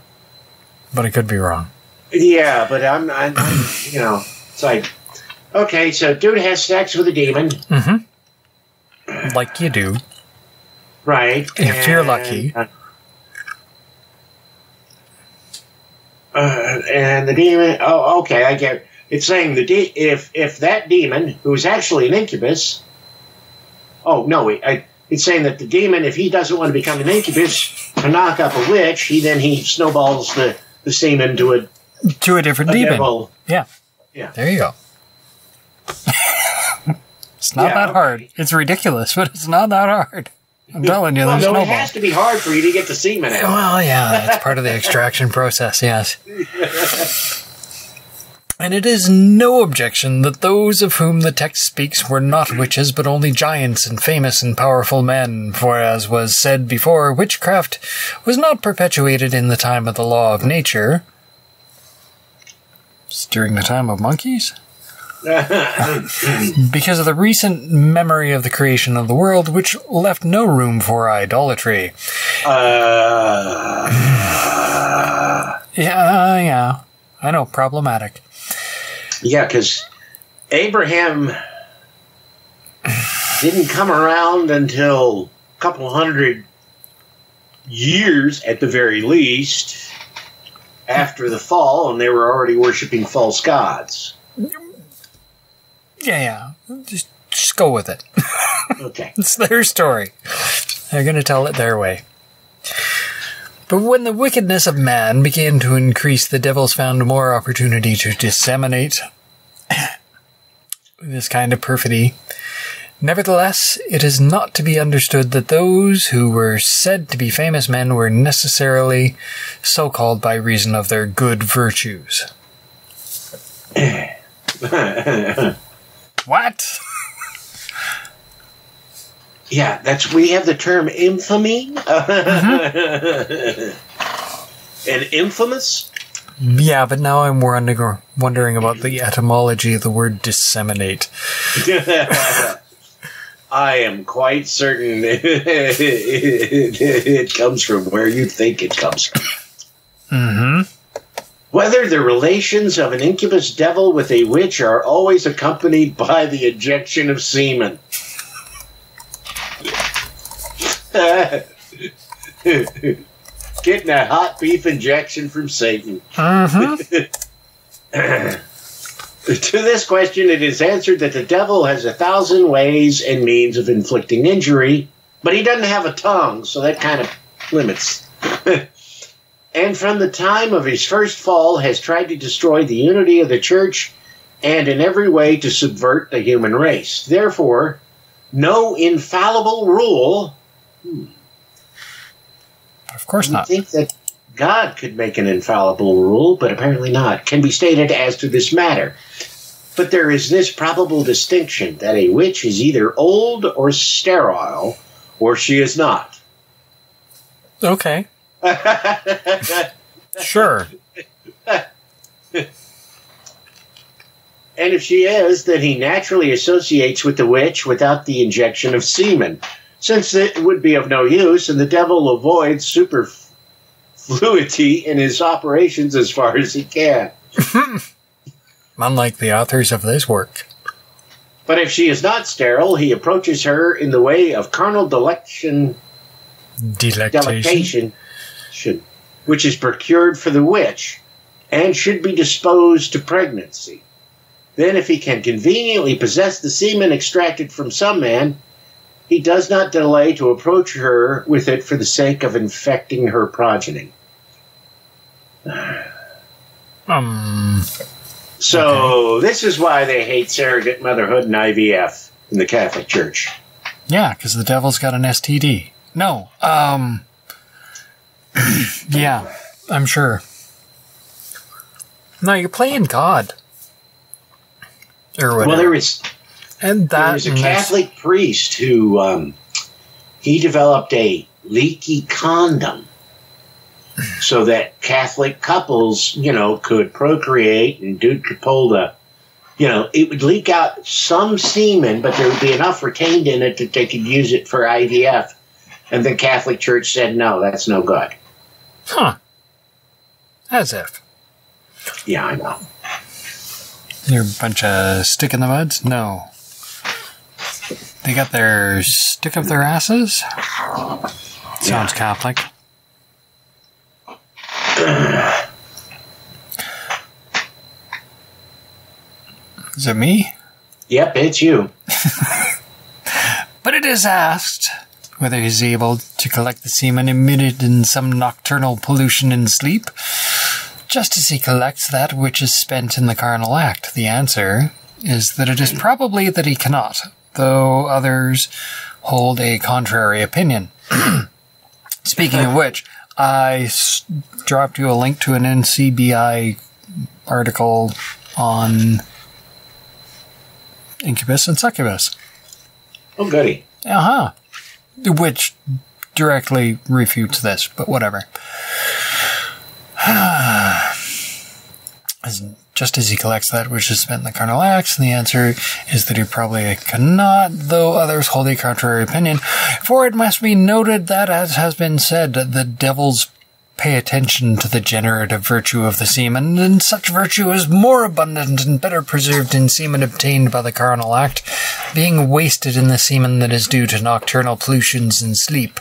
but I could be wrong. Yeah, but I'm it's like, okay, so dude has sex with a demon. Mm-hmm. Like you do. Right. If you're lucky. And the demon, okay, I get it. It's saying if that demon, who's actually an incubus, it's saying that the demon, if he doesn't want to become an incubus to knock up a witch, he snowballs the semen to a different demon. Devil. Yeah. There you go. It's not that hard. It's ridiculous, but it's not that hard. I'm telling you, there's it has to be hard for you to get the semen out. Well, yeah, that's part of the extraction process, yes. And it is no objection that those of whom the text speaks were not witches, but only giants and famous and powerful men, for as was said before, witchcraft was not perpetuated in the time of the law of nature. It's during the time of monkeys? Because of the recent memory of the creation of the world, which left no room for idolatry. Yeah, I know, problematic. Yeah, because Abraham didn't come around until a couple hundred years, at the very least, after the fall, and they were already worshiping false gods. Yeah. Just go with it. Okay. It's their story. They're going to tell it their way. But when the wickedness of man began to increase, the devils found more opportunity to disseminate this kind of perfidy. Nevertheless, it is not to be understood that those who were said to be famous men were necessarily so called by reason of their good virtues. What? Yeah, we have the term infamy. And infamous? Yeah, but now I'm wondering about the etymology of the word disseminate. I am quite certain it comes from where you think it comes from. Mm-hmm. Whether the relations of an incubus devil with a witch are always accompanied by the injection of semen. Getting a hot beef injection from Satan. Mm-hmm. To this question, it is answered that the devil has 1,000 ways and means of inflicting injury, but he doesn't have a tongue, so that kind of limits. And from the time of his first fall has tried to destroy the unity of the church and in every way to subvert the human race. Therefore, no infallible rule... Of course not. I think that God could make an infallible rule, but apparently not, can be stated as to this matter. But there is this probable distinction, that a witch is either old or sterile, or she is not. Okay. Sure. And if she is, then he naturally associates with the witch without the injection of semen, since it would be of no use, and the devil avoids superfluity in his operations as far as he can. Unlike the authors of this work. But if she is not sterile, he approaches her in the way of carnal delectation, which is procured for the witch, and should be disposed to pregnancy. Then if he can conveniently possess the semen extracted from some man, he does not delay to approach her with it for the sake of infecting her progeny. So this is why they hate surrogate motherhood and IVF in the Catholic Church. Yeah, because the devil's got an STD. No, yeah, I'm sure. No, you're playing God. Or whatever. Well, there was a Catholic priest who he developed a leaky condom so that Catholic couples, could procreate and could pull the, it would leak out some semen, but there would be enough retained in it that they could use it for IVF. And the Catholic Church said, no, that's no good. Huh. As if. Yeah, I know. You're a bunch of stick in the muds? No. They got their stick up their asses? Sounds Catholic. Is it me? Yep, it's you. But it is asked whether he's able to collect the semen emitted in some nocturnal pollution in sleep, just as he collects that which is spent in the carnal act. The answer is that it is probably that he cannot, though others hold a contrary opinion. Speaking of which, I dropped you a link to an NCBI article on incubus and succubus. Oh, goody. Uh-huh. Which directly refutes this, but whatever. Just as he collects that which is spent in the carnal acts, and the answer is that he probably cannot, though others hold a contrary opinion. For it must be noted that, as has been said, the devils pay attention to the generative virtue of the semen, and such virtue is more abundant and better preserved in semen obtained by the carnal act, being wasted in the semen that is due to nocturnal pollutions and sleep,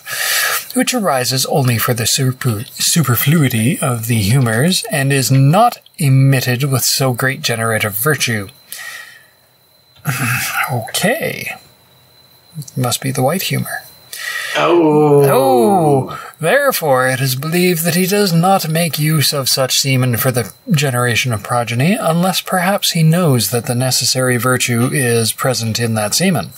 which arises only for the superfluity of the humours, and is not emitted with so great generative virtue. Okay. Must be the white humour. Oh, therefore it is believed that he does not make use of such semen for the generation of progeny, unless perhaps he knows that the necessary virtue is present in that semen.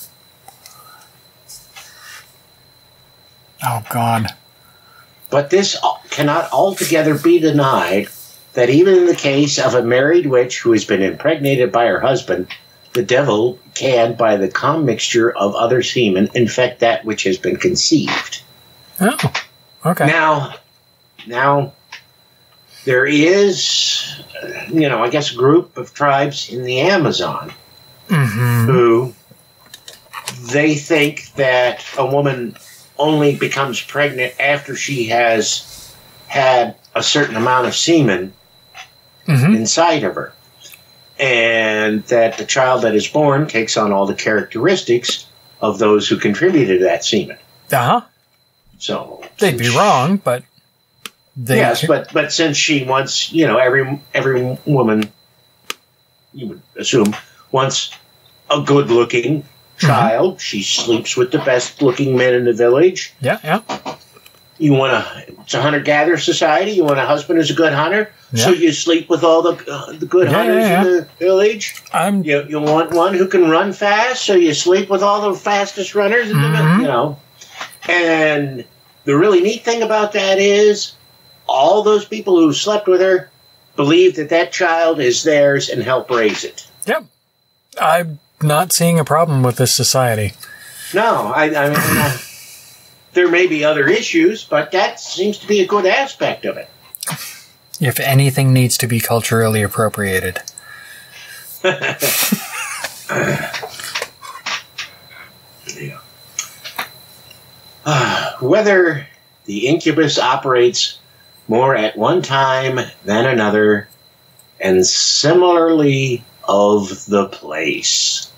Oh, God. But this cannot altogether be denied, that even in the case of a married witch who has been impregnated by her husband, the devil can, by the commixture of other semen, infect that which has been conceived. Oh, okay. Now, there is, I guess a group of tribes in the Amazon who they think that a woman only becomes pregnant after she has had a certain amount of semen inside of her. And that the child that is born takes on all the characteristics of those who contributed to that semen. Uh-huh. So they'd be wrong, but yes, but since she wants, every woman, you would assume, wants a good-looking child. She sleeps with the best-looking men in the village. Yeah. It's a hunter-gatherer society. You want a husband who's a good hunter, so you sleep with all the good hunters in the village. You want one who can run fast, so you sleep with all the fastest runners in the village. And the really neat thing about that is all those people who slept with her believe that child is theirs and help raise it. Yep. I'm not seeing a problem with this society. No, I mean, there may be other issues, but that seems to be a good aspect of it. If anything needs to be culturally appropriated. Whether the incubus operates more at one time than another, and similarly of the place.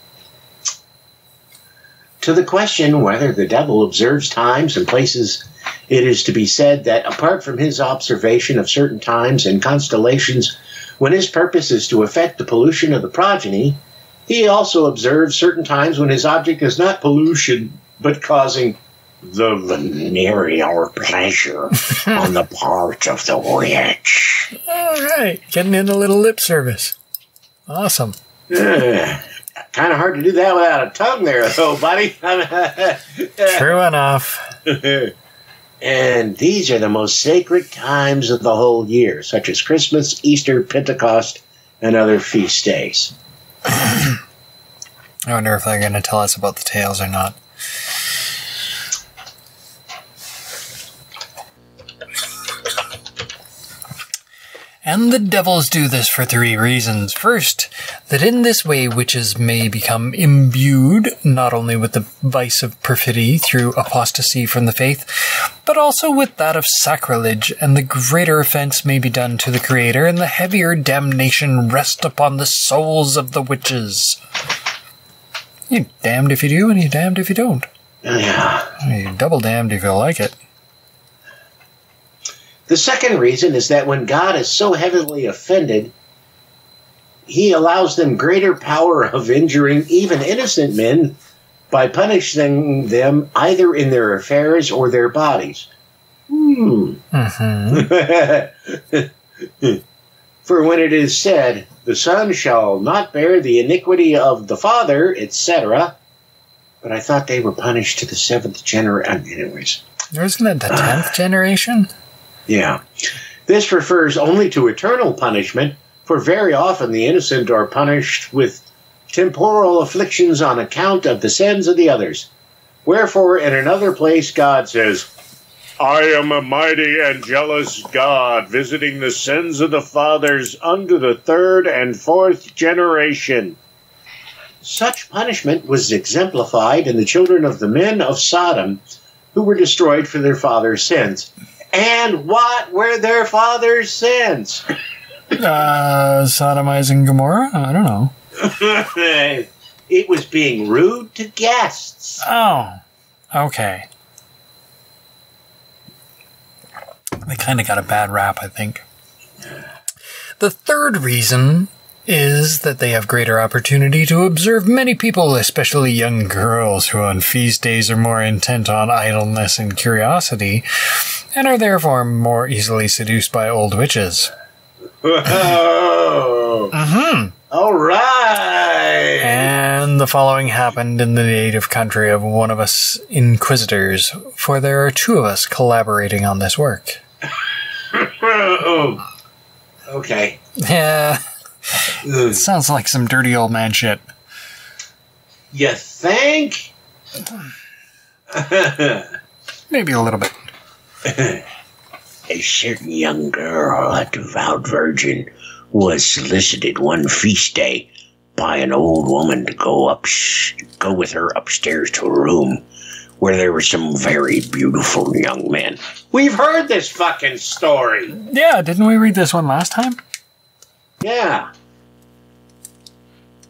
To the question whether the devil observes times and places, it is to be said that apart from his observation of certain times and constellations when his purpose is to effect the pollution of the progeny, he also observes certain times when his object is not pollution, but causing the venereal pleasure on the part of the witch. All right, getting in a little lip service. Awesome. Kind of hard to do that without a tongue there, though, buddy. True enough. And these are the most sacred times of the whole year, such as Christmas, Easter, Pentecost, and other feast days. I wonder if they're going to tell us about the tales or not. And the devils do this for 3 reasons. First, that in this way witches may become imbued not only with the vice of perfidy through apostasy from the faith, but also with that of sacrilege, and the greater offence may be done to the Creator, and the heavier damnation rest upon the souls of the witches. You're damned if you do, and you're damned if you don't. Yeah. You're double damned if you like it. The second reason is that when God is so heavily offended, he allows them greater power of injuring even innocent men by punishing them either in their affairs or their bodies. For when it is said, the son shall not bear the iniquity of the father, etc. But I thought they were punished to the 7th generation. Anyways. Isn't it the 10th generation? Yeah. This refers only to eternal punishment, For very often the innocent are punished with temporal afflictions on account of the sins of the others. Wherefore, in another place, God says, I am a mighty and jealous God, visiting the sins of the fathers unto the third and fourth generation. Such punishment was exemplified in the children of the men of Sodom, who were destroyed for their fathers' sins. And what were their fathers' sins? Sodomizing Gomorrah? I don't know. It was being rude to guests. Oh, okay. They kind of got a bad rap, I think. The third reason is that they have greater opportunity to observe many people, especially young girls, who on feast days are more intent on idleness and curiosity, and are therefore more easily seduced by old witches. Oh. All right. And the following happened in the native country of one of us inquisitors, for there are two of us collaborating on this work. Oh. Okay. Yeah. It sounds like some dirty old man shit. You think? Maybe a little bit. A certain young girl, a devout virgin, was solicited one feast day by an old woman to go with her upstairs to a room where there were some very beautiful young men. We've heard this fucking story. Yeah, didn't we read this one last time? Yeah.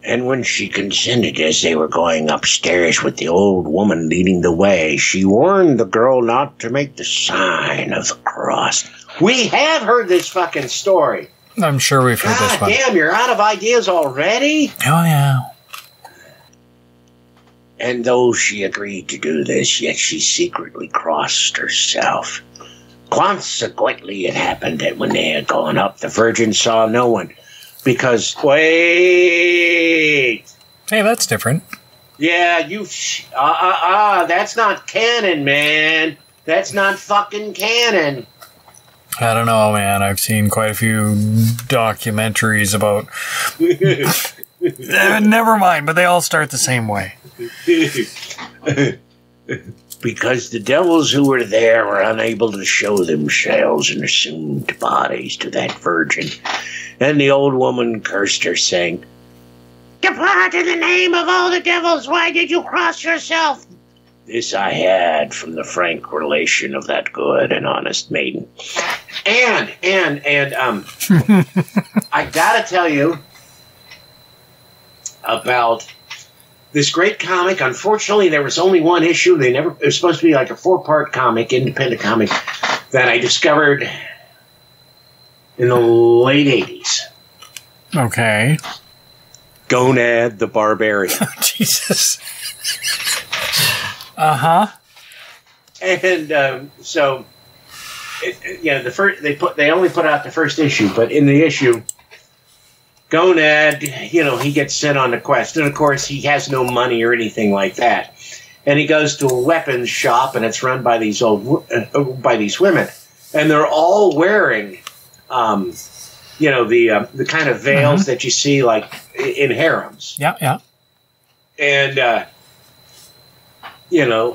And when she consented as they were going upstairs with the old woman leading the way, she warned the girl not to make the sign of the cross. We have heard this fucking story. I'm sure we've heard this one. God damn, you're out of ideas already? Oh, yeah. And though she agreed to do this, yet she secretly crossed herself. Consequently, it happened that when they had gone up, the virgin saw no one. Because, wait. Hey, that's different. Yeah, that's not canon, man. That's not fucking canon. I don't know, man. I've seen quite a few documentaries about... Never mind, but they all start the same way. Because the devils who were there were unable to show themselves in assumed bodies to that virgin. And the old woman cursed her, saying, Depart in the name of all the devils! Why did you cross yourself? This I had from the frank relation of that good and honest maiden. And I gotta tell you about this great comic. Unfortunately, there was only one issue. It was supposed to be like a 4-part comic, independent comic, that I discovered in the late 80s. Okay. Gonad the Barbarian. Oh, Jesus. Uh-huh. And so, they only put out the first issue, but in the issue, Gonad, he gets sent on a quest, and of course he has no money or anything like that, and he goes to a weapons shop, and it's run by these women, and they're all wearing, the kind of veils that you see like in harems. Yeah, yeah. And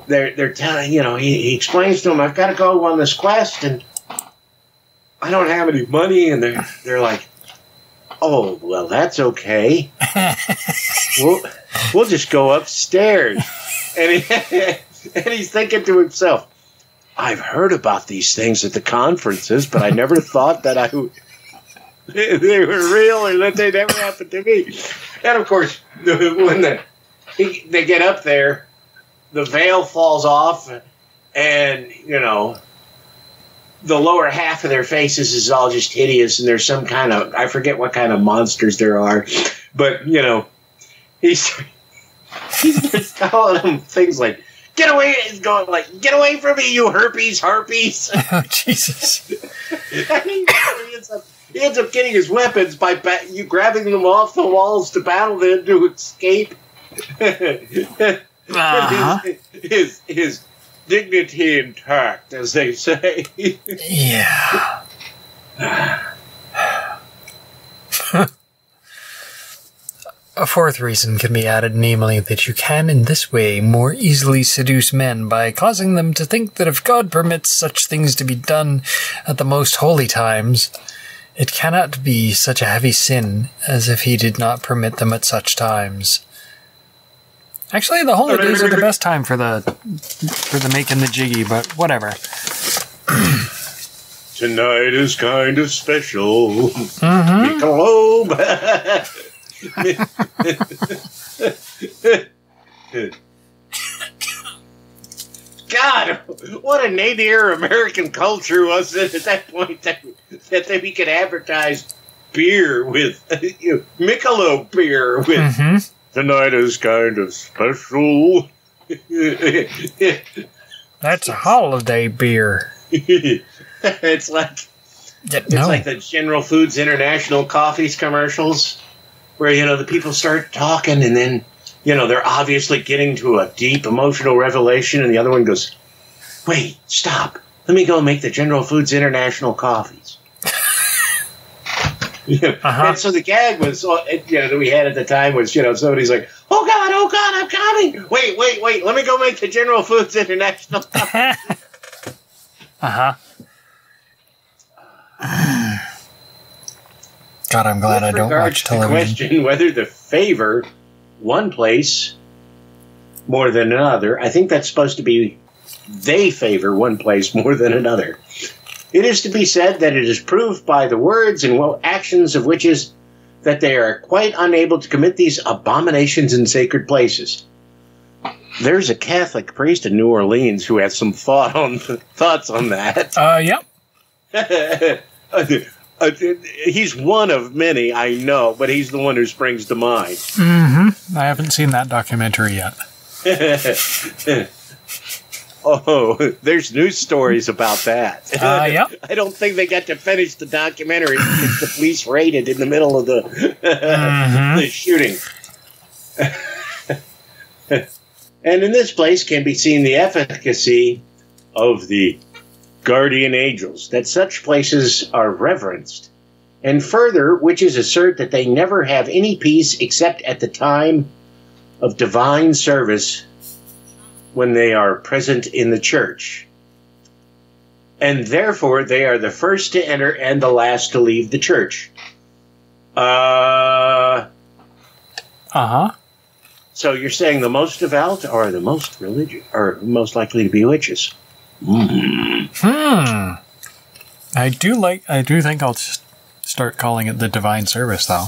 they're telling, he explains to them, I've got to go on this quest, and I don't have any money, and they're like, oh, well, that's okay. We'll just go upstairs. And he's thinking to himself, I've heard about these things at the conferences, but I never thought that they were real or that they'd ever happen to me. And, of course, when they get up there, the veil falls off, and, the lower half of their faces is all just hideous, and there's some kind of, I forget what kind of monsters there are, but, he's calling them things like, get away, he's going like, get away from me, you harpies. Oh, Jesus. He ends up getting his weapons by you grabbing them off the walls to battle them to escape. Uh-huh. His dignity intact, as they say. Yeah. A fourth reason can be added, namely that you can in this way more easily seduce men by causing them to think that if God permits such things to be done at the most holy times, it cannot be such a heavy sin as if he did not permit them at such times. Actually, the holidays are the best time for the making the jiggy, but whatever. Tonight is kind of special. Michelob. God, what a nadir American culture was it at that point that we could advertise beer with Michelob beer with tonight is kind of special. That's a holiday beer. It's like the General Foods International coffees commercials where, the people start talking and then, they're obviously getting to a deep emotional revelation and the other one goes, wait, stop. Let me go make the General Foods International coffees. And so the gag was, that we had at the time was, somebody's like, oh God, I'm coming. Wait, let me go make the General Foods International coffees. God, I'm glad I don't watch television. Question whether to favor one place more than another. I think that's supposed to be they favor one place more than another. It is to be said that it is proved by the words and actions of witches that they are quite unable to commit these abominations in sacred places. There's a Catholic priest in New Orleans who has some thoughts on that. Yep. He's one of many, I know, but he's the one who springs to mind. I haven't seen that documentary yet. Oh, there's news stories about that. Yep. I don't think they got to finish the documentary because the police raided in the middle of the shooting. And in this place can be seen the efficacy of the guardian angels, that such places are reverenced. And further, witches assert that they never have any peace except at the time of divine service when they are present in the church. And therefore, they are the first to enter and the last to leave the church. So you're saying the most devout are the most religious, or most likely to be witches? I do think I'll start calling it the divine service, though.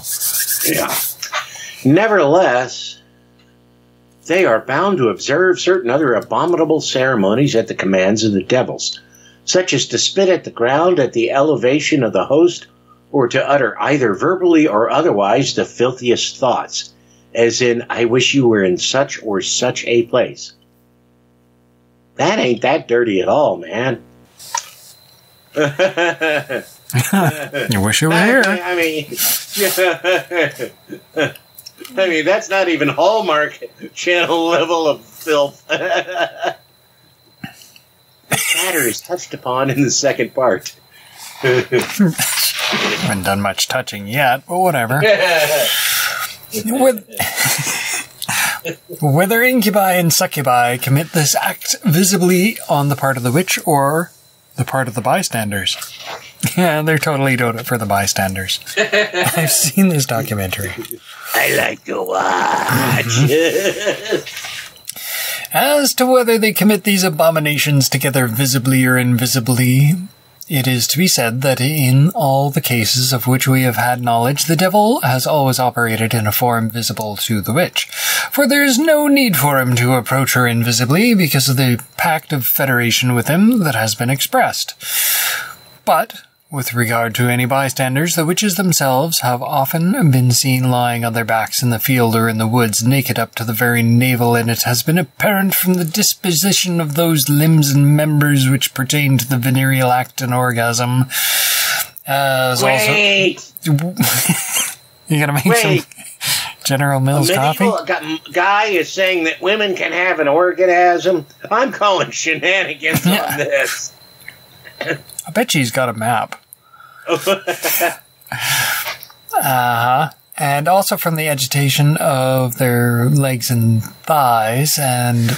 Yeah. Nevertheless, they are bound to observe certain other abominable ceremonies at the commands of the devils, such as to spit at the ground at the elevation of the host, or to utter either verbally or otherwise the filthiest thoughts, as in, I wish you were in such or such a place. That ain't that dirty at all, man. You wish you were here. I mean, that's not even Hallmark Channel level of filth. The matter is touched upon in the second part. Haven't done much touching yet, but whatever. Whether incubi and succubi commit this act visibly on the part of the witch or the part of the bystanders. Yeah, they're totally doing it for the bystanders. I've seen this documentary. I like to watch. As to whether they commit these abominations together visibly or invisibly, it is to be said that in all the cases of which we have had knowledge, the devil has always operated in a form visible to the witch. For there is no need for him to approach her invisibly because of the pact of federation with him that has been expressed. But, with regard to any bystanders, the witches themselves have often been seen lying on their backs in the field or in the woods, naked up to the very navel, and it has been apparent from the disposition of those limbs and members which pertain to the venereal act and orgasm. Wait! You gotta make some General Mills coffee? Guy is saying that women can have an orgasm. I'm calling shenanigans on this. I bet she's got a map. and also from the agitation of their legs and thighs, and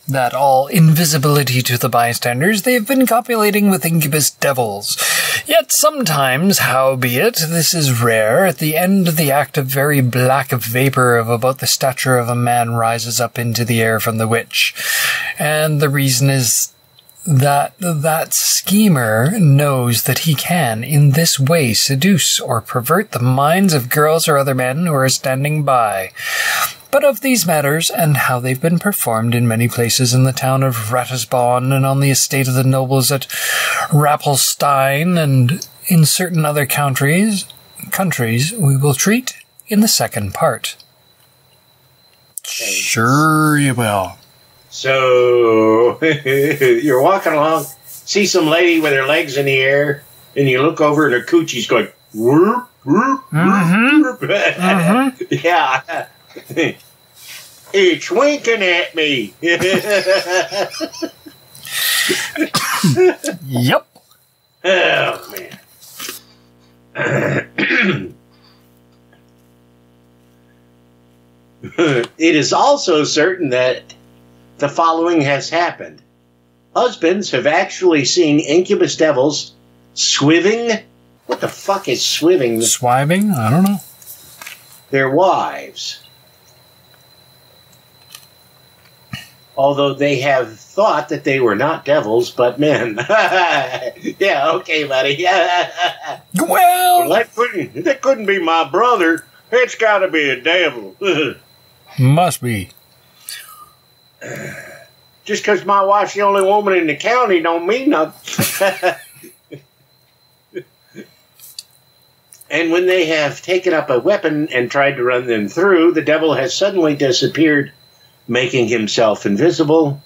that all invisibility to the bystanders, they have been copulating with incubus devils. Yet sometimes, howbeit, this is rare, at the end of the act a very black vapour of about the stature of a man rises up into the air from the witch. And the reason is that schemer knows that he can, in this way, seduce or pervert the minds of girls or other men who are standing by. But of these matters, and how they've been performed in many places in the town of Ratisbon, and on the estate of the nobles at Rappelstein, and in certain other countries, we will treat in the second part. Sure you will. So, you're walking along, see some lady with her legs in the air, and you look over and her coochie's going, whoop, whoop, whoop, whoop. Yeah. It's winking at me. Yep. Oh, man. It is also certain that the following has happened. Husbands have actually seen incubus devils swiving. What the fuck is swiving? Swiving? I don't know. Their wives. Although they have thought that they were not devils, but men. Yeah, okay, buddy. Well, that couldn't be my brother. It's got to be a devil. Must be. Just because my wife's the only woman in the county don't mean nothing. And when they have taken up a weapon and tried to run them through, the devil has suddenly disappeared, making himself invisible.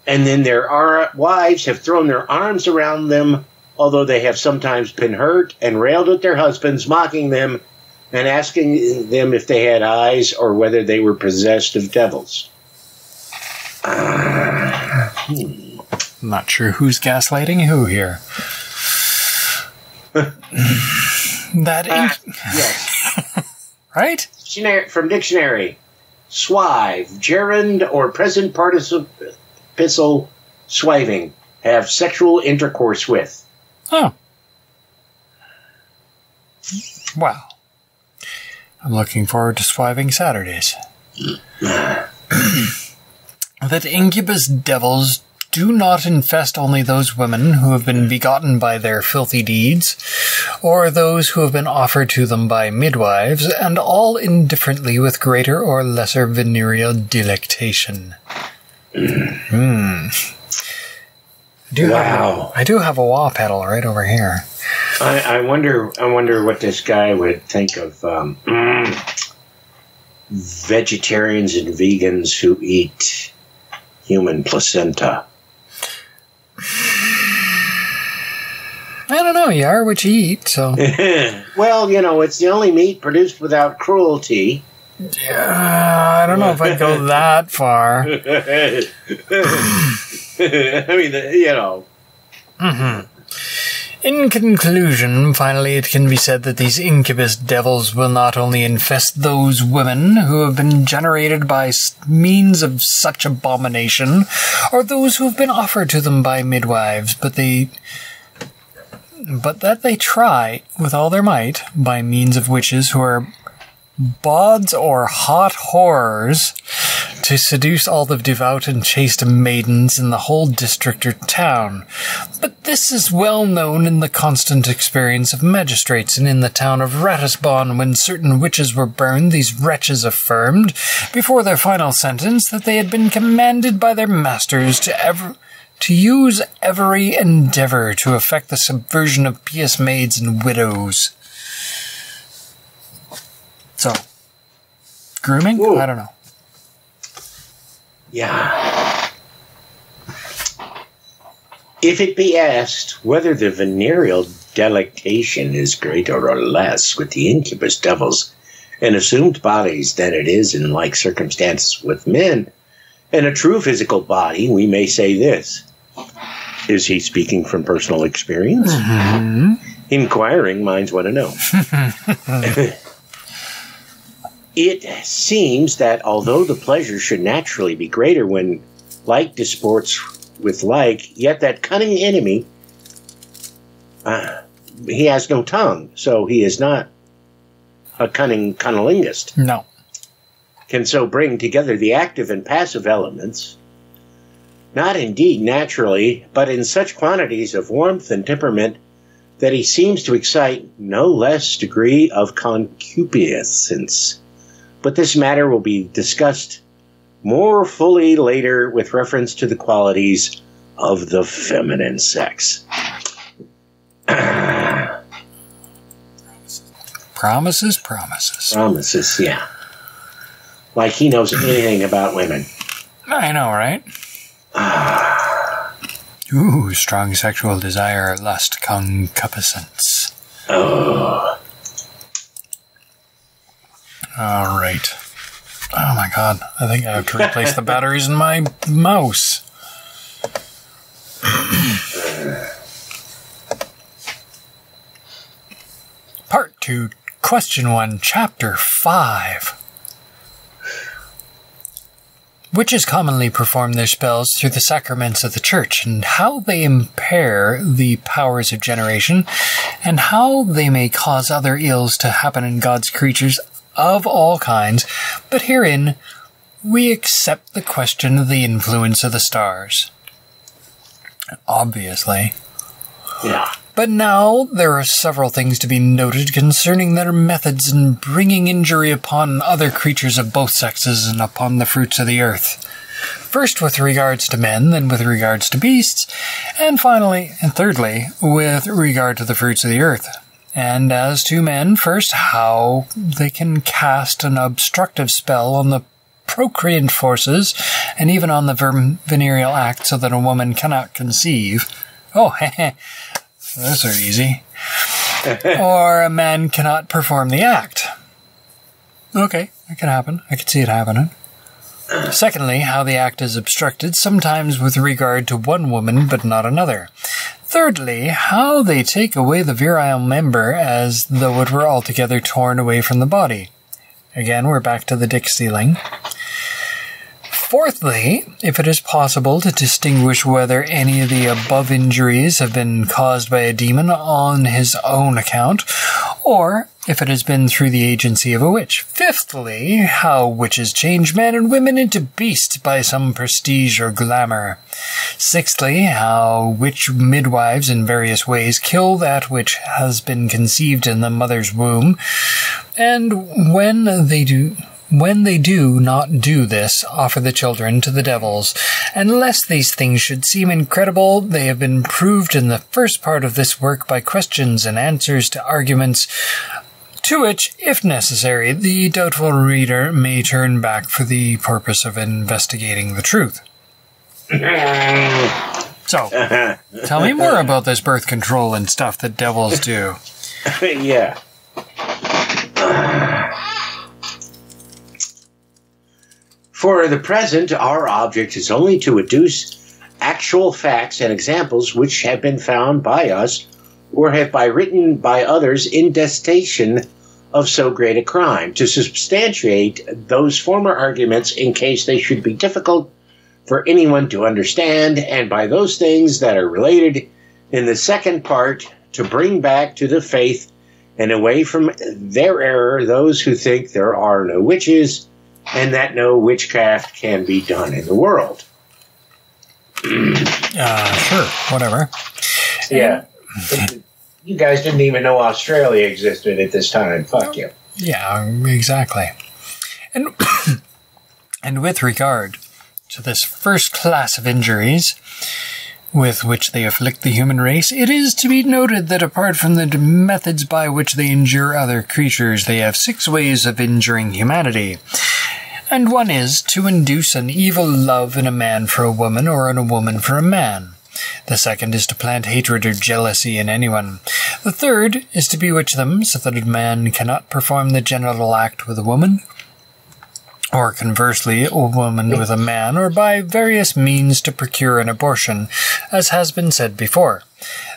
And then their wives have thrown their arms around them, although they have sometimes been hurt, and railed at their husbands, mocking them and asking them if they had eyes or whether they were possessed of devils. Not sure who's gaslighting who here. Yes. Right? From dictionary. Swive, gerund, or present participle swiving. Have sexual intercourse with. Oh. Wow. I'm looking forward to swiving Saturdays. That incubus devils do not infest only those women who have been begotten by their filthy deeds, or those who have been offered to them by midwives, and all indifferently with greater or lesser venereal delectation. I do have a wah pedal right over here. I wonder what this guy would think of vegetarians and vegans who eat human placenta. I don't know. You are what you eat, so. Well, it's the only meat produced without cruelty. Yeah, I don't know if I'd go that far. I mean, Mm-hmm. In conclusion, finally, it can be said that these incubus devils will not only infest those women who have been generated by means of such abomination, or those who have been offered to them by midwives, but that they try, with all their might, by means of witches who are bawds or hot horrors, to seduce all the devout and chaste maidens in the whole district or town. But this is well known in the constant experience of magistrates, and in the town of Ratisbon, when certain witches were burned, these wretches affirmed, before their final sentence, that they had been commanded by their masters to use every endeavour to effect the subversion of pious maids and widows. So, grooming? Ooh. I don't know. Yeah. If it be asked whether the venereal delectation is greater or less with the incubus devils and assumed bodies than it is in like circumstances with men and a true physical body, we may say this. Is he speaking from personal experience? Mm-hmm. Inquiring minds want to know. It seems that although the pleasure should naturally be greater when like disports with like, yet that cunning enemy, he has no tongue, so he is not a cunning cunnilingus. No. Can so bring together the active and passive elements, not indeed naturally, but in such quantities of warmth and temperament that he seems to excite no less degree of concupiscence. But this matter will be discussed more fully later with reference to the qualities of the feminine sex. Promises. Promises, yeah. Like he knows anything about women. I know, right? Ooh, strong sexual desire, lust, concupiscence. Oh. All right. Oh my god, I think I have to replace the batteries in my mouse. Part 2, Question 1, Chapter 5. Witches commonly perform their spells through the sacraments of the church, and how they impair the powers of generation, and how they may cause other ills to happen in God's creatures of all kinds, but herein we accept the question of the influence of the stars. Obviously. Yeah. But now there are several things to be noted concerning their methods in bringing injury upon other creatures of both sexes and upon the fruits of the earth. First with regards to men, then with regards to beasts, and finally, and thirdly, with regard to the fruits of the earth. And as to men, first, how they can cast an obstructive spell on the procreant forces, and even on the venereal act, so that a woman cannot conceive. Oh, heh. Those are easy. Or a man cannot perform the act. Okay, that can happen. I can see it happening. Secondly, how the act is obstructed, sometimes with regard to one woman, but not another. Thirdly, how they take away the virile member as though it were altogether torn away from the body. Again, we're back to the dick stealing. Fourthly, if it is possible to distinguish whether any of the above injuries have been caused by a demon on his own account, or if it has been through the agency of a witch. Fifthly, how witches change men and women into beasts by some prestige or glamour. Sixthly, how witch midwives in various ways kill that which has been conceived in the mother's womb, and when they do not do this, offer the children to the devils. And lest these things should seem incredible, they have been proved in the first part of this work by questions and answers to arguments, to which, if necessary, the doubtful reader may turn back for the purpose of investigating the truth. So, tell me more about this birth control and stuff that devils do. Yeah. For the present, our object is only to adduce actual facts and examples which have been found by us or have been written by others in detestation of so great a crime, to substantiate those former arguments in case they should be difficult for anyone to understand, and by those things that are related in the second part, to bring back to the faith and away from their error those who think there are no witches, and that no witchcraft can be done in the world. Sure, whatever. Yeah. You guys didn't even know Australia existed at this time. Fuck you. Yeah, exactly. And and with regard to this first class of injuries with which they afflict the human race, it is to be noted that apart from the methods by which they injure other creatures, they have 6 ways of injuring humanity. And one is to induce an evil love in a man for a woman, or in a woman for a man. The second is to plant hatred or jealousy in anyone. The third is to bewitch them so that a man cannot perform the genital act with a woman, or conversely, a woman with a man, or by various means to procure an abortion, as has been said before.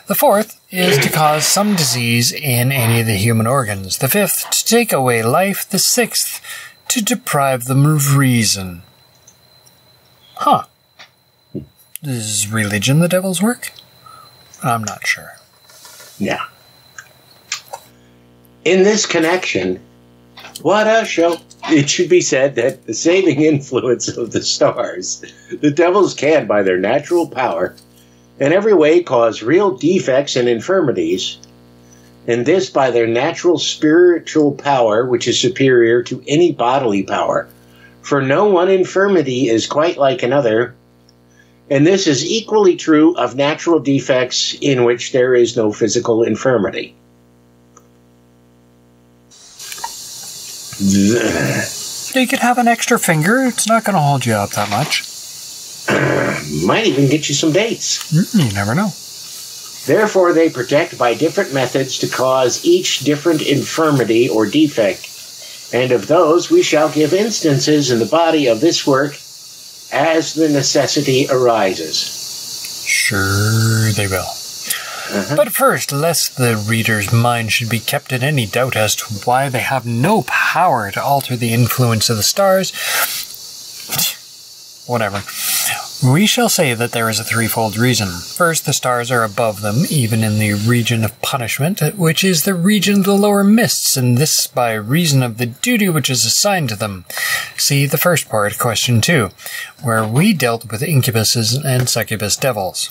The fourth is to cause some disease in any of the human organs. The fifth, to take away life. The sixth, to deprive them of reason. Huh. Is religion the devil's work? I'm not sure. Yeah. In this connection, what a show. It should be said that the saving influence of the stars, the devils can, by their natural power, in every way cause real defects and infirmities, and this by their natural spiritual power, which is superior to any bodily power. For no one infirmity is quite like another, and this is equally true of natural defects in which there is no physical infirmity. You could have an extra finger. It's not going to hold you up that much. Might even get you some dates. You never know. Therefore, they protect by different methods to cause each different infirmity or defect. And of those we shall give instances in the body of this work as the necessity arises. Sure they will. But first, lest the reader's mind should be kept in any doubt as to why they have no power to alter the influence of the stars, whatever, we shall say that there is a threefold reason. First, the stars are above them, even in the region of punishment, which is the region of the lower mists, and this by reason of the duty which is assigned to them. See the first part, question 2, where we dealt with incubuses and succubus devils.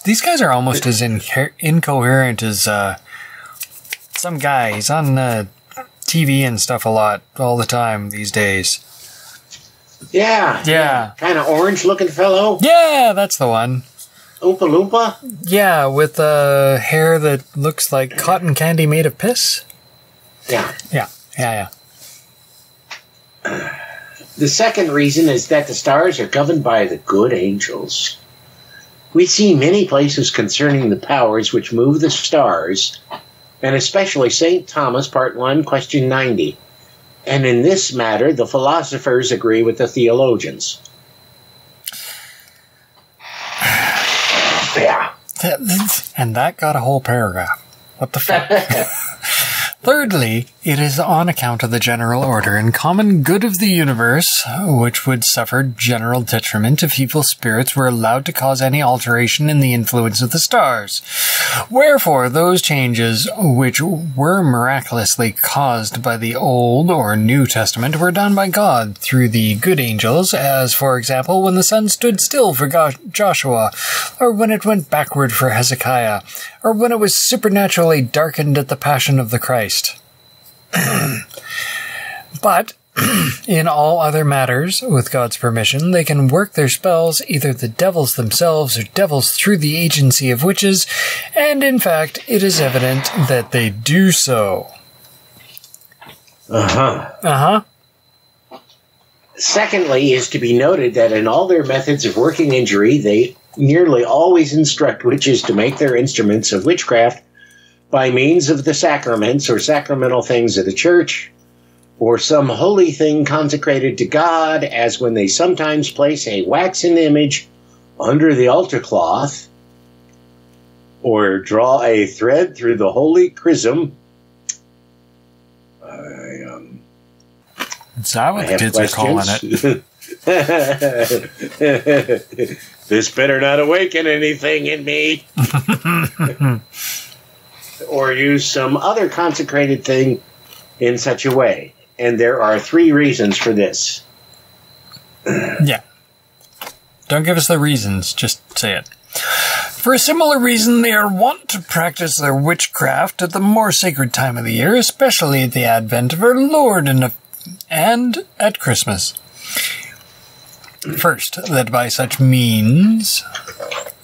These guys are almost as incoherent as some guy. He's on TV and stuff a lot, all the time these days. Yeah. Kind of orange-looking fellow. Yeah, that's the one. Oompa Loompa? Yeah, with hair that looks like cotton candy made of piss. Yeah. The second reason is that the stars are governed by the good angels. We see many places concerning the powers which move the stars, and especially St. Thomas, Part 1, Question 90. And in this matter, the philosophers agree with the theologians. Yeah. And that got a whole paragraph. What the fuck? Thirdly, it is on account of the general order and common good of the universe, which would suffer general detriment if evil spirits were allowed to cause any alteration in the influence of the stars. Wherefore, those changes which were miraculously caused by the Old or New Testament were done by God through the good angels, as, for example, when the sun stood still for Joshua, or when it went backward for Hezekiah, or when it was supernaturally darkened at the passion of the Christ. But in all other matters, with God's permission, they can work their spells, either the devils themselves or devils through the agency of witches, and in fact, it is evident that they do so. Secondly, is to be noted that in all their methods of working injury, they nearly always instruct witches to make their instruments of witchcraft by means of the sacraments or sacramental things of the church, or some holy thing consecrated to God, as when they sometimes place a waxen image under the altar cloth, or draw a thread through the holy chrism. Is that what the kids are calling it? This better not awaken anything in me. Or use some other consecrated thing in such a way. And there are 3 reasons for this. Yeah. Don't give us the reasons, just say it. For a similar reason, they are wont to practice their witchcraft at the more sacred time of the year, especially at the advent of our Lord and at Christmas. First, that by such means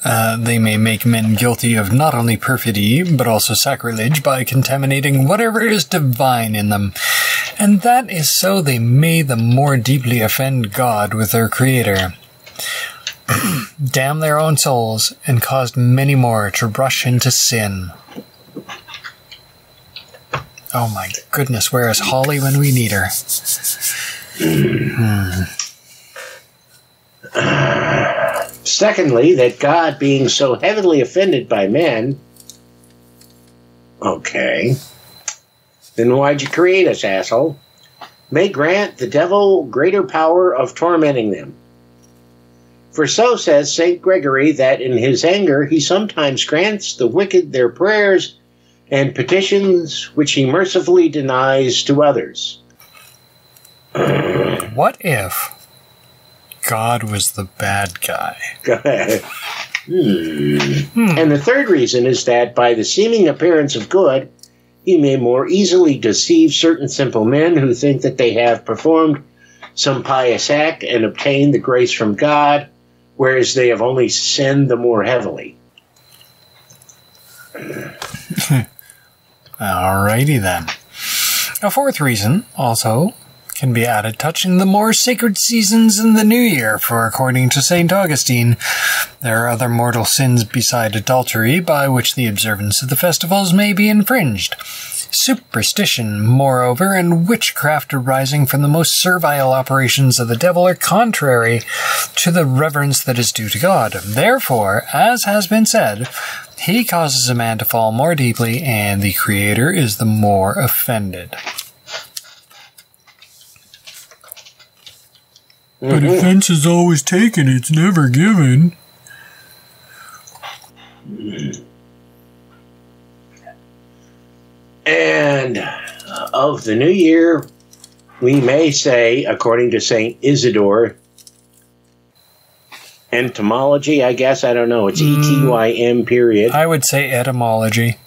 they may make men guilty of not only perfidy, but also sacrilege by contaminating whatever is divine in them. And that is so they may the more deeply offend God with their Creator, damn their own souls, and cause many more to rush into sin. Oh my goodness, where is Holly when we need her? Secondly, that God, being so heavily offended by men, okay, then why'd you create us, asshole? May grant the devil greater power of tormenting them. For so says St. Gregory that in his anger he sometimes grants the wicked their prayers and petitions which he mercifully denies to others. What if God was the bad guy? And the third reason is that by the seeming appearance of good, he may more easily deceive certain simple men who think that they have performed some pious act and obtained the grace from God, whereas they have only sinned the more heavily. Alrighty then. A fourth reason, also, can be added touching the more sacred seasons in the new year, for according to St. Augustine, there are other mortal sins beside adultery by which the observance of the festivals may be infringed. Superstition, moreover, and witchcraft arising from the most servile operations of the devil are contrary to the reverence that is due to God. Therefore, as has been said, he causes a man to fall more deeply, and the Creator is the more offended. But offense is always taken, it's never given. And of the new year, we may say, according to St. Isidore, entomology, I guess, I don't know, it's E-T-Y-M period. I would say etymology.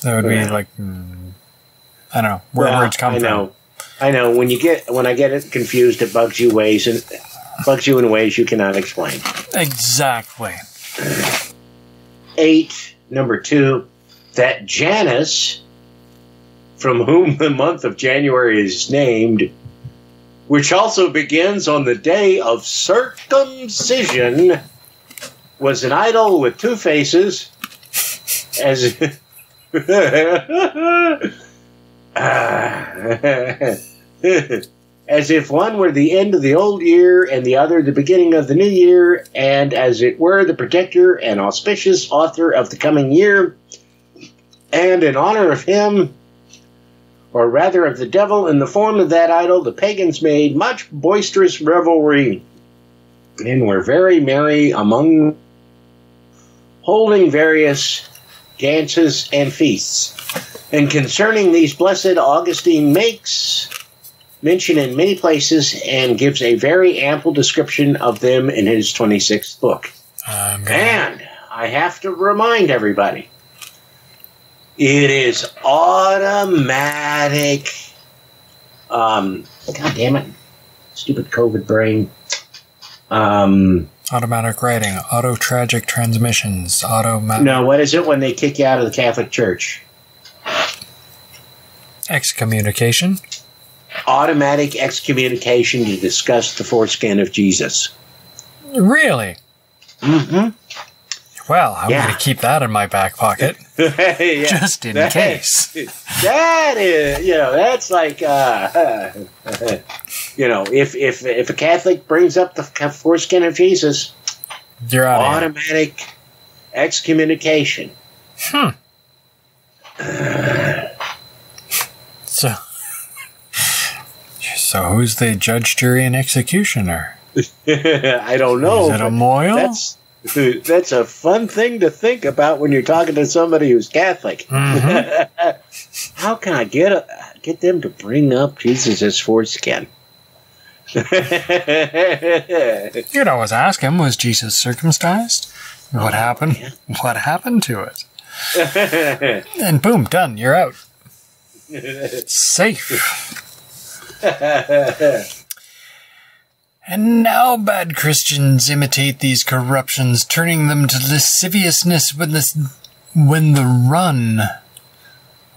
That would be like, I don't know, where words come from. I know. When I get it confused, it bugs you in ways you cannot explain. Exactly. 8, number 2, that Janus, from whom the month of January is named, which also begins on the day of circumcision, was an idol with two faces, as as if one were the end of the old year and the other the beginning of the new year, and as it were the protector and auspicious author of the coming year. And in honor of him, or rather of the devil, in the form of that idol, the pagans made much boisterous revelry, and were very merry among holding various dances and feasts. And concerning these, blessed Augustine makes mention in many places and gives a very ample description of them in his 26th book. And I have to remind everybody, it is automatic. God damn it. Stupid COVID brain. Automatic writing, auto-tragic transmissions, automatic... No, what is it when they kick you out of the Catholic Church? Excommunication. Automatic excommunication to discuss the foreskin of Jesus. Really? Mm-hmm. Well, I'm going to keep that in my back pocket. Just in case. That is, that's like, if a Catholic brings up the foreskin of Jesus, you're out. Automatic excommunication. So who's the judge, jury, and executioner? I don't know. Is it a moil? That's a fun thing to think about when you're talking to somebody who's Catholic. Mm-hmm. How can I get them to bring up Jesus' foreskin? You could always ask him, was Jesus circumcised? What happened? Yeah. What happened to it? And boom, done. You're out. Safe. And now bad Christians imitate these corruptions, turning them to lasciviousness when the run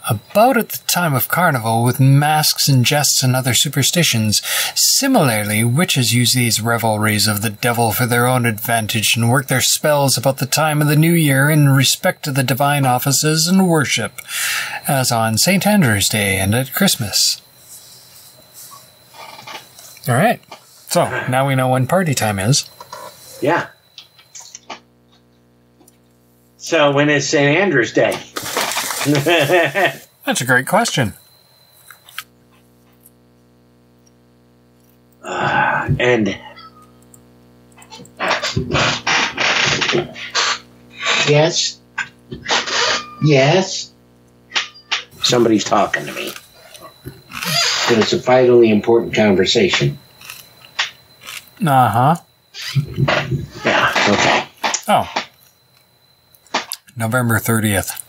about at the time of carnival with masks and jests and other superstitions. Similarly, witches use these revelries of the devil for their own advantage and work their spells about the time of the new year in respect to the divine offices and worship, as on St. Andrew's Day and at Christmas. All right. So, now we know when party time is. Yeah. So, when is St. Andrew's Day? That's a great question. And yes, somebody's talking to me. But it's a vitally important conversation. Uh-huh. Yeah. Okay. Oh. November 30th.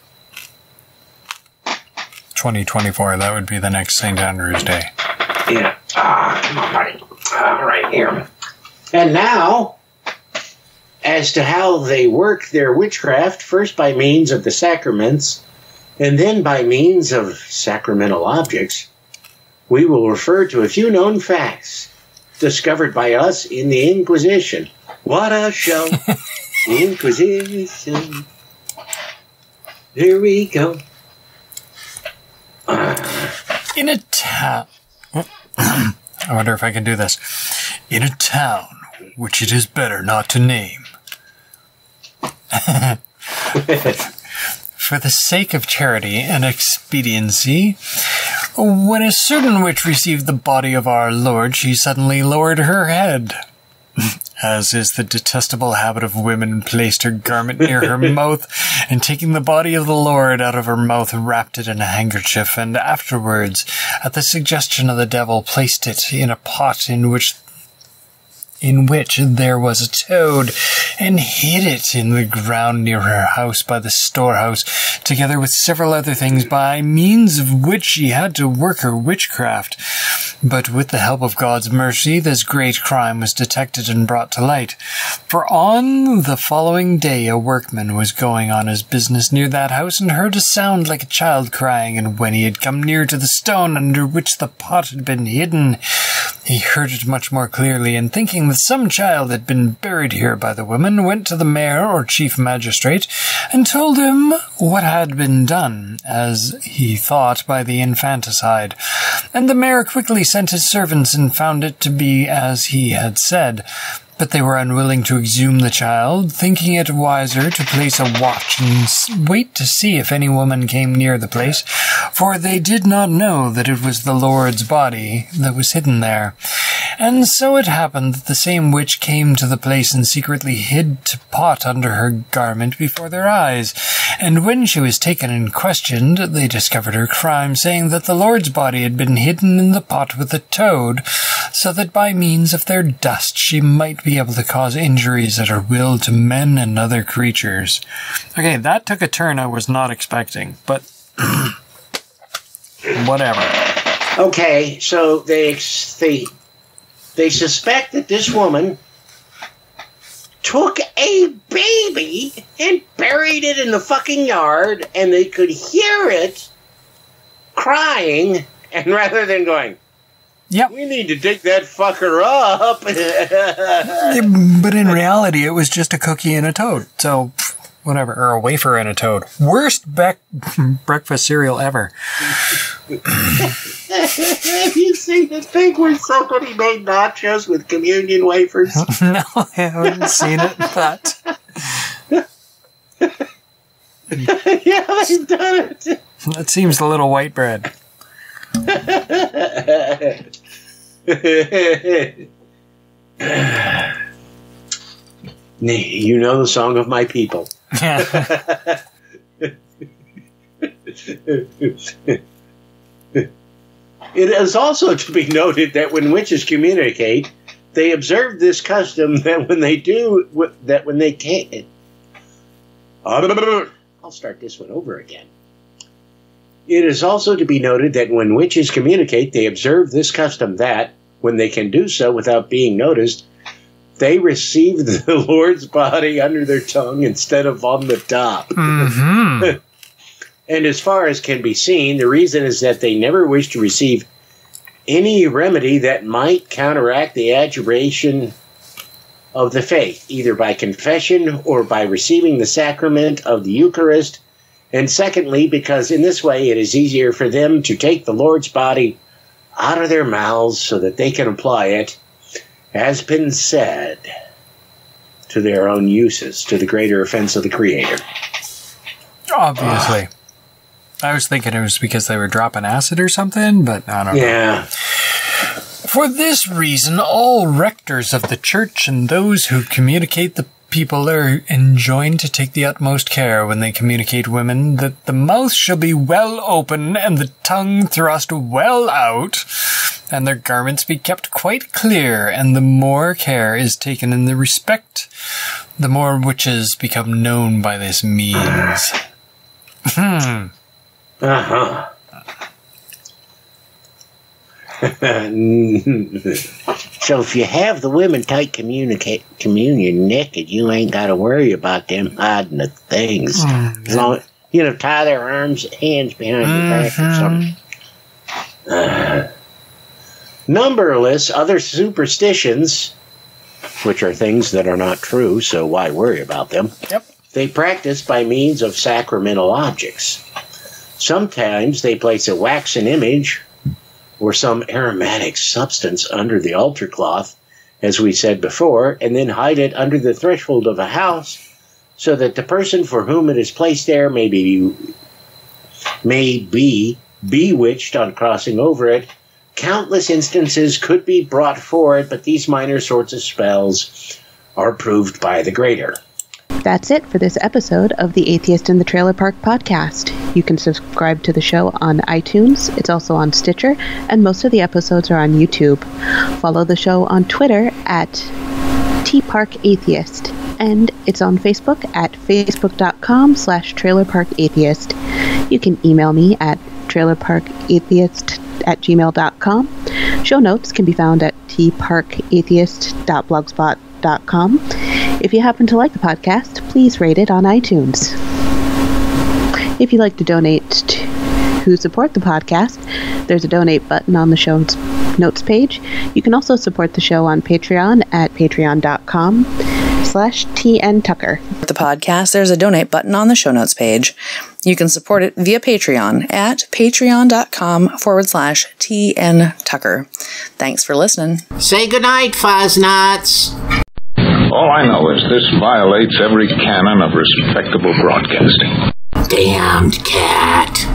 2024. That would be the next St. Andrew's Day. Yeah. All right, here. And now, as to how they work their witchcraft, first by means of the sacraments, and then by means of sacramental objects, we will refer to a few known facts discovered by us in the Inquisition. What a show! Inquisition. Here we go. In a town... I wonder if I can do this. In a town which it is better not to name. For the sake of charity and expediency, when a certain witch received the body of our Lord, she suddenly lowered her head. As is the detestable habit of women, placed her garment near her mouth, and taking the body of the Lord out of her mouth, wrapped it in a handkerchief, and afterwards, at the suggestion of the devil, placed it in a pot in which there was a toad, and hid it in the ground near her house by the storehouse, together with several other things, by means of which she had to work her witchcraft. But with the help of God's mercy, this great crime was detected and brought to light. For on the following day a workman was going on his business near that house, and heard a sound like a child crying, and when he had come near to the stone under which the pot had been hidden, he heard it much more clearly, and thinking that some child had been buried here by the woman, went to the mayor or chief magistrate, and told him what had been done, as he thought, by the infanticide. And the mayor quickly sent his servants, and found it to be as he had said. But they were unwilling to exhume the child, thinking it wiser to place a watch and wait to see if any woman came near the place, for they did not know that it was the Lord's body that was hidden there. And so it happened that the same witch came to the place and secretly hid the pot under her garment before their eyes. And when she was taken and questioned, they discovered her crime, saying that the Lord's body had been hidden in the pot with the toad, so that by means of their dust she might be able to cause injuries at her will to men and other creatures. Okay, that took a turn I was not expecting, but whatever. Okay, so they suspect that this woman took a baby and buried it in the fucking yard, and they could hear it crying, and rather than going, yep, we need to dig that fucker up. But in reality, it was just a cookie and a toad. So, whatever. Or a wafer and a toad. Worst breakfast cereal ever. Have you seen the thing where somebody made nachos with communion wafers? No, I haven't seen it, but... Yeah, they've done it. That seems a little white bread. You know the song of my people. It is also to be noted that when witches communicate, they observe this custom that when they can't. I'll start this one over again. It is also to be noted that when witches communicate, they observe this custom that, when they can do so without being noticed, they receive the Lord's body under their tongue instead of on the top. Mm-hmm. And as far as can be seen, the reason is that they never wish to receive any remedy that might counteract the adjuration of the faith, either by confession or by receiving the sacrament of the Eucharist. And secondly, because in this way it is easier for them to take the Lord's body out of their mouths so that they can apply it, has been said, to their own uses, to the greater offense of the Creator. Obviously. I was thinking it was because they were dropping acid or something, but I don't know. Yeah. For this reason, all rectors of the church and those who communicate the people are enjoined to take the utmost care when they communicate women, that the mouth shall be well open and the tongue thrust well out, and their garments be kept quite clear, and the more care is taken in the respect, the more witches become known by this means. Uh-huh. So if you have the women take communion naked, you ain't got to worry about them hiding the things. As long, tie their hands behind your back or something. Numberless other superstitions, which are things that are not true, so why worry about them? Yep. They practice by means of sacramental objects. Sometimes they place a waxen image or some aromatic substance under the altar cloth, as we said before, and then hide it under the threshold of a house, so that the person for whom it is placed there may be bewitched on crossing over it. Countless instances could be brought forward, but these minor sorts of spells are proved by the greater. That's it for this episode of the Atheist in the Trailer Park podcast. You can subscribe to the show on iTunes. It's also on Stitcher, and most of the episodes are on YouTube. Follow the show on Twitter at tparkatheist, and it's on Facebook at facebook.com/trailerparkatheist. You can email me at trailerparkatheist@gmail.com. Show notes can be found at tparkatheist.blogspot.com. If you happen to like the podcast, please rate it on iTunes. If you'd like to donate to support the podcast, there's a donate button on the show notes page. You can also support the show on Patreon at patreon.com/TNTucker. The podcast, there's a donate button on the show notes page. You can support it via Patreon at patreon.com/TNTucker. Thanks for listening. Say goodnight, Fuzz-Nuts. All I know is this violates every canon of respectable broadcasting. Damned cat.